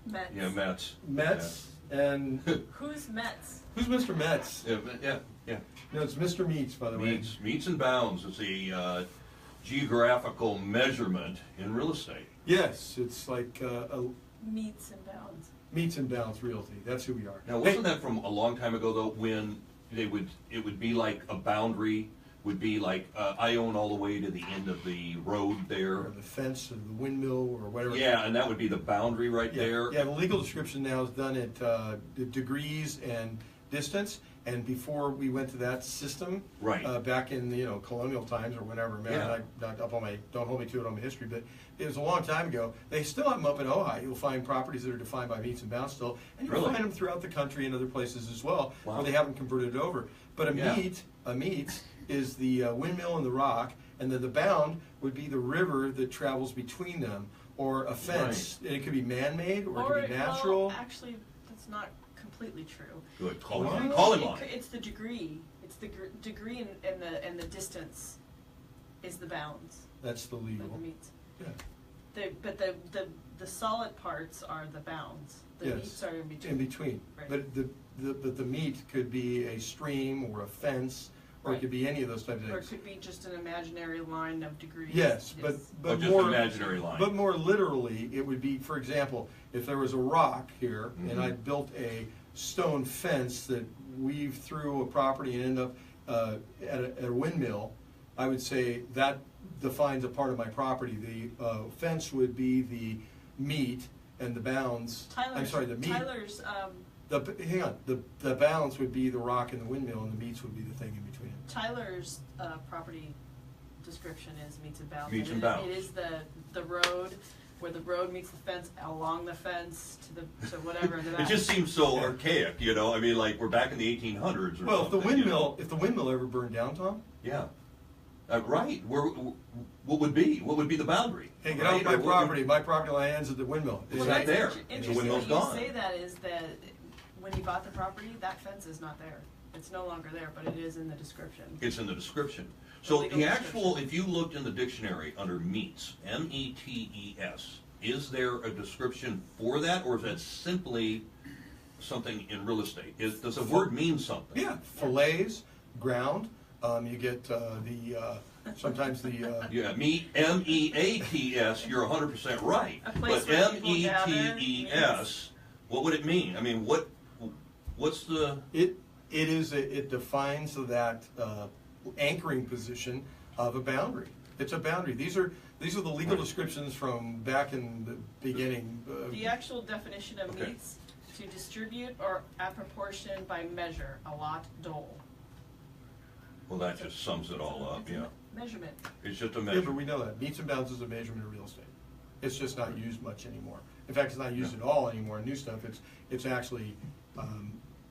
Mets. Yeah, Mets. Mets and Who's Mets? who's Mr. Mets? Yeah. No, it's Mr. Meats, by the way. Meets and bounds is a geographical measurement in real estate. Yes, it's like a Meets and Bounds. Meats and Bounds Realty. That's who we are. Now, wasn't that from a long time ago though, when it would be like a boundary would be like I own all the way to the end of the road there. Or the fence or the windmill or whatever. Yeah, and that would be the boundary right there. Yeah, the legal description now is done at degrees and distance. And before we went to that system, Right. Back in colonial times or whenever, man, Yeah. I'm not up on don't hold me to it on my history, but it was a long time ago. They still have them up in Ojai. You'll find properties that are defined by meets and bounds still, and you'll Really? find them throughout the country and other places as well, Wow. where they haven't converted it over. But Yeah. a meet is the windmill and the rock, and then the bound would be the river that travels between them, or a fence. And it could be man-made or it could be natural. Well, actually, that's not completely true. Good. Call What? him on it. It's the degree. It's the degree and the distance is the bounds That's the of legal. the meets. Yeah. But the solid parts are the bounds. The Yes. meets are in between. In between. Right. But the meat could be a stream or a fence, or it Right. could be any of those types of Or it things. could be just an imaginary line of degrees. Yes, but Or just more imaginary line. But more literally, it would be, for example, if there was a rock here and I built a stone fence that weaved through a property and ended up at a windmill, I would say that defines a part of my property. The fence would be the meat and the bounds. The meat. Tyler's Hang on. The bounds would be the rock and the windmill, and the meats would be the thing in between. Tyler's property description is meets and bounds. Meets and It bounds. is the road where the road meets the fence, along the fence to whatever. It just seems so archaic, I mean, like we're back in the 1800s or Well, if the something, windmill ever burned down, Tom. Yeah. Right. What would be the boundary? Hey, get right? off my Or what property. My property line ends at the windmill. It's Well, not that's there. The Interesting windmill's that you gone. say that is that when you bought the property, that fence is not there. It's no longer there, but it is in the description. It's in the description. So legal the actual, description. if you looked in the dictionary under meets, METES, is there a description for that, or is that simply something in real estate? Does the word mean something? Yeah, fillets, ground. You get sometimes the. Yeah, MEATS, you're 100% right. A place But where people gather, METES, what would it mean? I mean, what's the? It defines that anchoring position of a boundary. It's a boundary. These are the legal descriptions from back in the beginning. The actual definition of Okay. meets: to distribute or at proportion by measure, allot, dole. Well, that just sums it all up, yeah. Measurement. It's just a Yeah, measure. but we know that meets and bounds is a measurement of real estate. It's just not used much anymore. In fact, it's not used at all anymore in new stuff. It's actually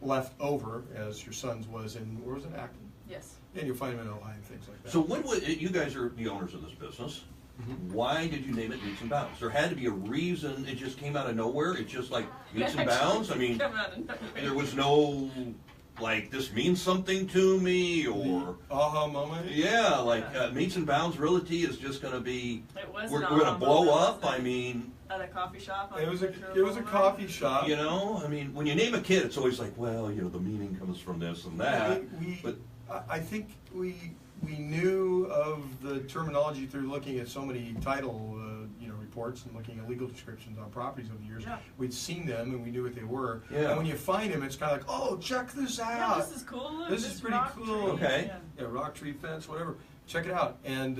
left over, as your son's was in, where was it, Acton? Yes. And you'll find them in Ohio and things like that. So when would, you guys are the owners of this business, why did you name it Meets and Bounds? There had to be a reason, it just came out of nowhere, it's just like Meets and Bounds? I mean, Come out of nowhere. there was no like this means something to me, or aha moment. Yeah, like Meets and Bounds Realty is just going to be. It was we're going to blow up. I mean. At a coffee shop. It was a coffee shop. You know, I mean, when you name a kid, it's always like, well, you know, the meaning comes from this and that. But I think we knew of the terminology through looking at so many title reports and looking at legal descriptions on properties over the years. Yeah. We'd seen them and we knew what they were. Yeah. And when you find them, it's kind of like, oh, check this out. Yeah, this is cool. Look, this is pretty cool. Tree. Okay. Yeah, rock tree fence, whatever. Check it out. And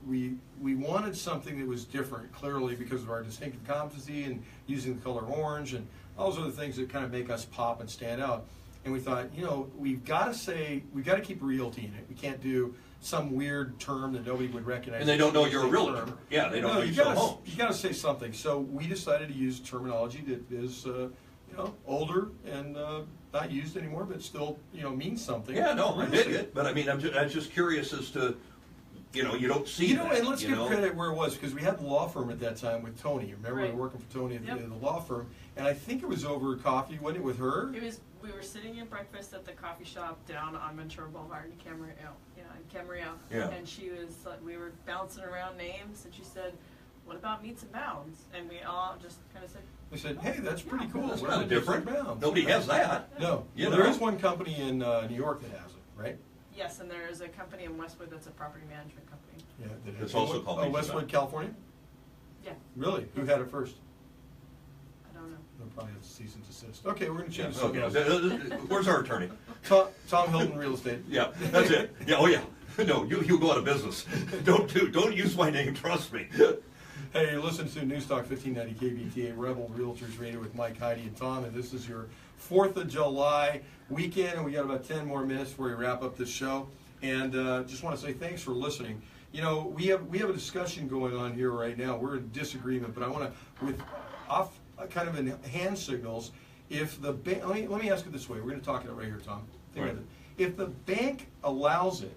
we wanted something that was different, clearly, because of our distinctive competency and using the color orange and all those other things that kind of make us pop and stand out. And we thought, we've got to keep realty in it. We can't do some weird term that nobody would recognize. And they don't know you're a realtor. Yeah, they don't know you sell homes. You got to say something. So we decided to use terminology that is, older and not used anymore, but still, means something. Yeah, no, I dig it. But I mean, I'm just curious as to, you don't see that. And let's give credit where it was, because we had the law firm at that time with Tony. Remember, we were working for Tony at the law firm, and I think it was over coffee, wasn't it, with her? It was. We were sitting at breakfast at the coffee shop down on Ventura Boulevard in Camarillo. Yeah. And she was like, we were bouncing around names, and she said, "What about Meets and Bounds?" And we all just kind of said. We said, "Hey, that's pretty cool. That's kind of different. Nobody has that." No. There is one company in New York that has it, right? Yes, and there is a company in Westwood that's a property management company. Yeah. It's also called Westwood, California? Yeah. Really? Who had it first? I don't know. They'll probably have to cease and desist. Okay, we're going to change the subject. Where's our attorney? Tom Hilton Real Estate. Yeah, that's it. Yeah, oh yeah. No, you go out of business. Don't use my name, trust me. Hey, you're listening to News Talk 1590 KVTA Rebel Realtors Radio with Mike, Heidi, and Tom, and this is your 4th of July weekend, and we got about 10 more minutes before we wrap up this show. And just want to say thanks for listening. We have a discussion going on here right now. We're in disagreement, but I want to, with off kind of in hand signals, if the bank, let me ask it this way. We're going to talk it out right here, Tom. Think of it. If the bank allows it,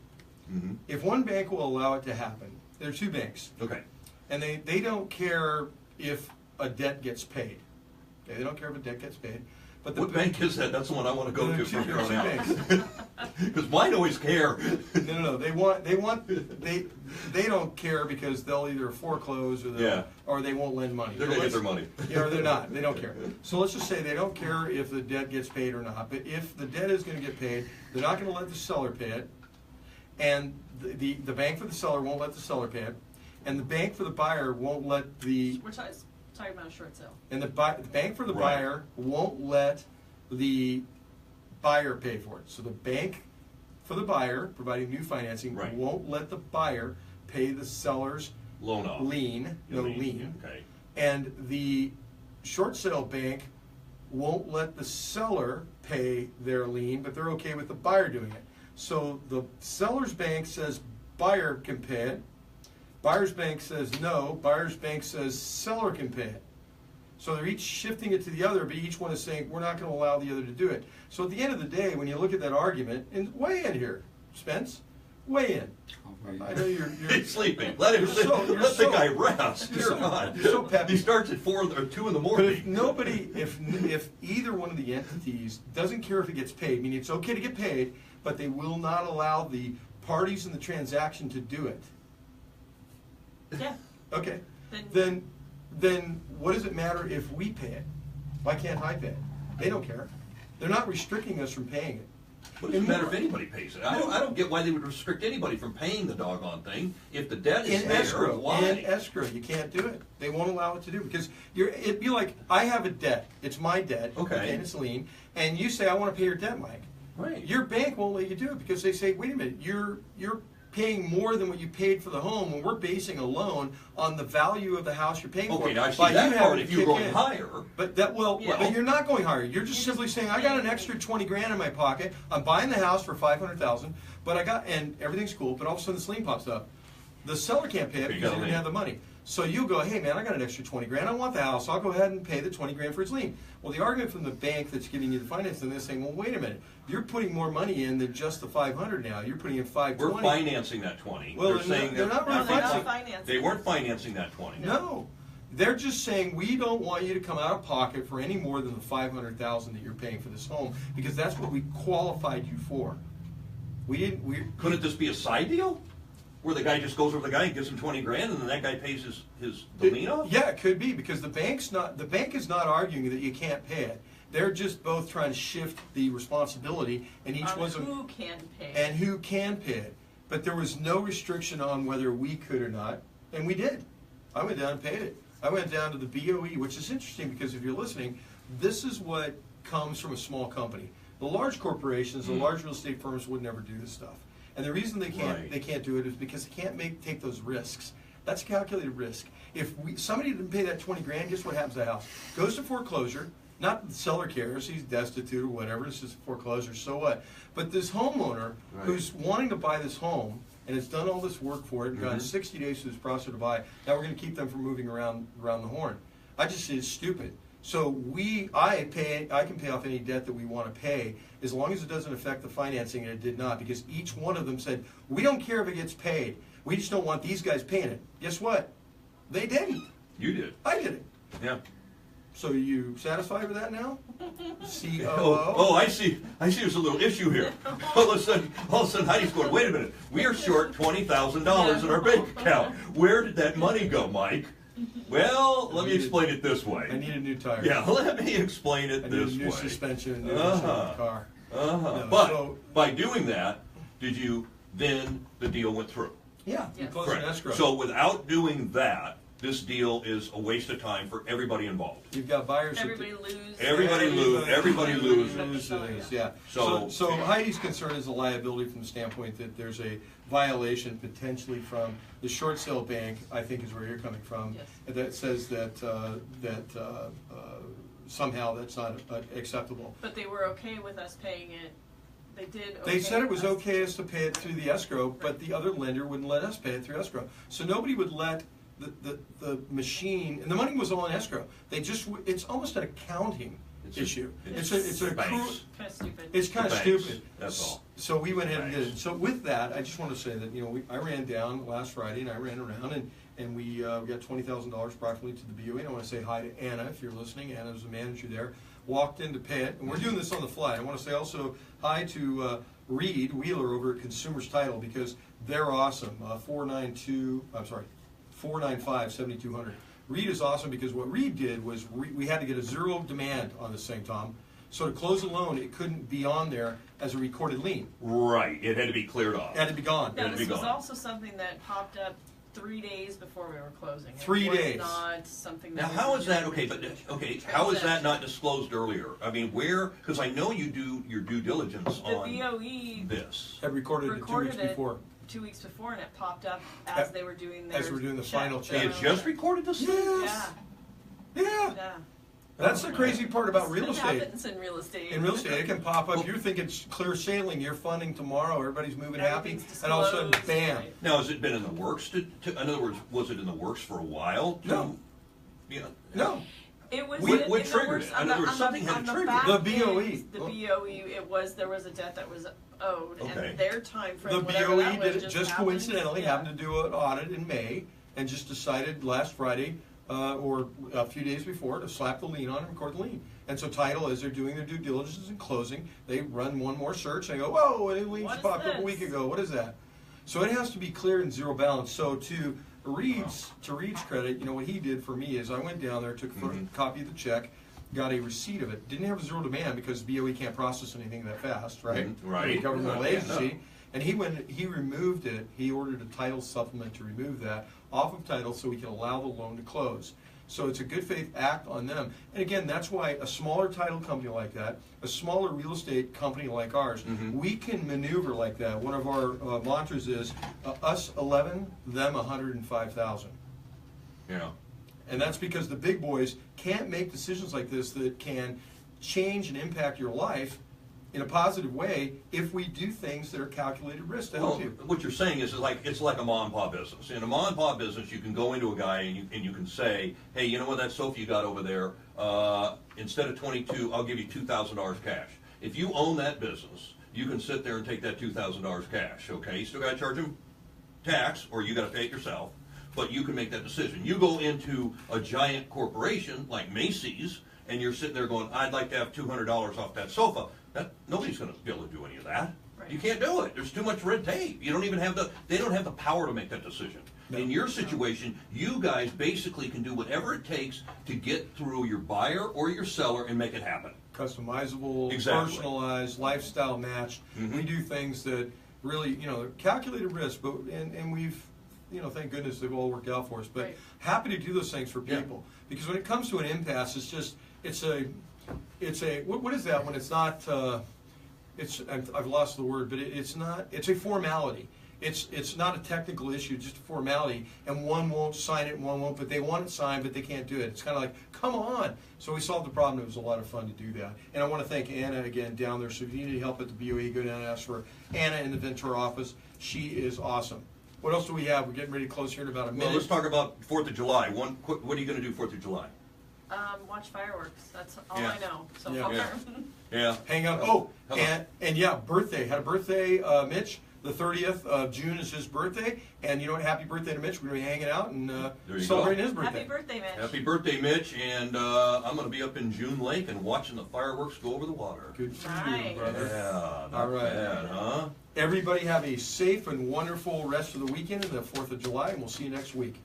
if one bank will allow it to happen, there are two banks. Okay. And they don't care if a debt gets paid. Okay, they don't care if a debt gets paid. But what bank is that? That's the one I want to go to from here on out. Because mine always care. No. They don't care because they'll either foreclose or they won't lend money. They're going to get their money. Yeah, or they're not. They don't care. So let's just say they don't care if the debt gets paid or not. But if the debt is going to get paid, they're not going to let the seller pay it. And the bank for the seller won't let the seller pay it. And the bank for the buyer won't let the... We're talking about a short sale. And the bank for the buyer won't let the buyer pay for it. So the bank for the buyer, providing new financing, won't let the buyer pay the seller's loan off. Lien. Okay. And the short sale bank won't let the seller pay their lien, but they're okay with the buyer doing it. So the seller's bank says buyer can pay it. Buyer's bank says no. Buyer's bank says seller can pay it. So they're each shifting it to the other, but each one is saying we're not going to allow the other to do it. So at the end of the day, when you look at that argument, and weigh in here, Spence, weigh in. I know you're sleeping. Let the guy rest. You're so peppy. He starts at 4 or 2 in the morning. But if either one of the entities doesn't care if it gets paid, meaning it's okay to get paid, but they will not allow the parties in the transaction to do it. Yeah. Okay. Then what does it matter if we pay it? Why can't I pay it? They don't care. They're not restricting us from paying it. What does it matter if anybody pays it? I don't get why they would restrict anybody from paying the doggone thing if the debt is in escrow. Why? In escrow, you can't do it. They won't allow it to do it because it'd be like I have a debt. It's my debt. Okay. And it's lien. And you say I want to pay your debt, Mike. Right. Your bank won't let you do it because they say, wait a minute, you're paying more than what you paid for the home, and we're basing a loan on the value of the house you're paying for. Okay, now I see that part if you're going higher. But but you're not going higher. You're just simply saying, I got an extra 20 grand in my pocket. I'm buying the house for $500,000, and everything's cool. But all of a sudden, this lien pops up. The seller can't pay it because he didn't have the money. So you go, hey man, I got an extra 20 grand. I want the house. I'll go ahead and pay the 20 grand for its lien. Well, the argument from the bank that's giving you the financing, they're saying, well, wait a minute. You're putting more money in than just the 500 now. You're putting in 520. We're financing that 20. Well, they're saying they're not really financing. They weren't financing that 20. No. They're just saying, we don't want you to come out of pocket for any more than the $500,000 that you're paying for this home, because that's what we qualified you for. Couldn't this be a side deal? Where the guy just goes over the guy and gives him 20 grand, and then that guy pays the lien off? Yeah, it could be, because the bank is not arguing that you can't pay it. They're just both trying to shift the responsibility, and each one's who can pay and who can pay it. But there was no restriction on whether we could or not, and we did. I went down and paid it. I went down to the BOE, which is interesting because if you're listening, this is what comes from a small company. The large corporations, the large real estate firms would never do this stuff. And the reason they can't do it is because they can't take those risks. That's a calculated risk. If somebody didn't pay that 20 grand, guess what happens to the house? Goes to foreclosure. Not that the seller cares, he's destitute or whatever, it's just foreclosure, so what? But this homeowner who's wanting to buy this home and has done all this work for it and gone 60 days through this process to buy, now we're going to keep them from moving around the horn. I just say it's stupid. So I can pay off any debt that we want to pay as long as it doesn't affect the financing, and it did not, because each one of them said, we don't care if it gets paid, we just don't want these guys paying it. Guess what? They didn't. You did. I did it. Yeah. So you satisfied with that now? COO? Oh, I see. There's a little issue here. All of a sudden, Heidi's going, wait a minute. We are short $20,000 in our bank account. Where did that money go, Mike? Well, let me explain it this way. I need a new tire. Yeah, let me explain it this way. I need a new suspension and a new car. No, but by doing that, the deal went through? Yeah, yes. Closed an escrow. So without doing that, this deal is a waste of time for everybody involved. You've got buyers. Everybody loses. Everybody loses. Yeah. So Heidi's concern is a liability from the standpoint that there's a violation potentially from the short sale bank, I think is where you're coming from, that says that somehow that's not acceptable. But they were okay with us paying it. They said it was okay us to pay it through the escrow, but the other lender wouldn't let us pay it through escrow. So nobody would let the machine, and the money was all in escrow. It's almost an accounting issue. It's kind of stupid. It's kind of stupid. That's all. So we went ahead and did it. So with that, I just want to say that I ran down last Friday and I ran around and we got $20,000 approximately to the BOE. And I want to say hi to Anna if you're listening. Anna's the manager there. Walked in to pay it, and we're doing this on the fly. I want to say also hi to Reed Wheeler over at Consumers Title, because they're awesome. 495-7200. Reed is awesome because what Reed did was we had to get a zero demand on this thing, Tom. So to close a loan, it couldn't be on there as a recorded lien. Right. It had to be cleared off. It had to be gone. Now, this was also something that popped up 3 days before we were closing. 3 days. Not something that. Now, how is that how is that not disclosed earlier? I mean, because I know you do your due diligence on the BOE this. Had recorded it 2 weeks before. 2 weeks before, and it popped up as they were doing their. As we're doing the final check. They had just recorded this thing? Yes. Yeah. That's the crazy part about real estate. It happens in real estate. In real estate, it can pop up. You're thinking it's clear sailing. You're funding tomorrow. Everybody's moving happy, and all of a sudden, bam! Right. Now, has it been in the works? In other words, was it in the works for a while? No. No. It was. What triggered it? In other words, something had to trigger it. The BOE. The BOE. There was a debt that was owed, and their time frame. The BOE did it just coincidentally. Happened to do an audit in May, and just decided last Friday. Or a few days before, to slap the lien on and record the lien. And so Title, as they're doing their due diligence and closing, they run one more search and they go, whoa, a lien popped up a week ago. What is that? So it has to be clear and zero balance. So to Reed's credit, what he did for me is I went down there, took a copy of the check, got a receipt of it. Didn't have zero demand because BOE can't process anything that fast, right? Right. A governmental agency. And he removed it. He ordered a title supplement to remove that off of Title so we can allow the loan to close. So it's a good faith act on them. And again, that's why a smaller title company like that, a smaller real estate company like ours, we can maneuver like that. One of our mantras is us 11, them 105,000. Yeah. And that's because the big boys can't make decisions like this that can change and impact your life in a positive way if we do things that are calculated risk to help you. What you're saying is it's like a mom and pop business. In a mom and pop business, you can go into a guy and you can say, hey, you know what, that sofa you got over there, instead of $22,000, I'll give you $2,000 cash. If you own that business, you can sit there and take that $2,000 cash, okay? You still got to charge them tax, or you got to pay it yourself. but you can make that decision. You go into a giant corporation like Macy's, and you're sitting there going, I'd like to have $200 off that sofa. Nobody's going to be able to do any of that. Right. You can't do it. There's too much red tape. You don't even have they don't have the power to make that decision. No. In your situation, you guys basically can do whatever it takes to get through your buyer or your seller and make it happen. Customizable, Exactly. personalized, lifestyle matched. Mhm. We do things that really, calculated risk, but and we've, thank goodness they've all worked out for us. But Right. happy to do those things for Yeah. people because when it comes to an impasse, it's a what is that when it's not? I've lost the word, but it's not. It's a formality. It's not a technical issue, just a formality, and one won't sign it and one won't, but they want it signed, but they can't do it. It's kind of like, come on. So we solved the problem. It was a lot of fun to do that. And I want to thank Anna again down there. So if you need help at the BOE, go down and ask for Anna in the Ventura office. She is awesome. What else do we have? We're getting ready to close here in about a minute. Well, let's talk about 4th of July. What are you going to do 4th of July? Watch fireworks. That's all Yeah. I know so Yeah. far. Yeah. Yeah. Hang on. Oh, Hello. and yeah, birthday. Had a birthday, Mitch. The 30th of June is his birthday. And you know what? Happy birthday to Mitch. We're going to be hanging out and you celebrating go. his birthday. Happy birthday, Mitch. Happy birthday, Mitch, and I'm going to be up in June Lake and watching the fireworks go over the water. Good for Nice. you, brother. Yeah, not All right. bad, huh? Everybody have a safe and wonderful rest of the weekend and the 4th of July, and we'll see you next week.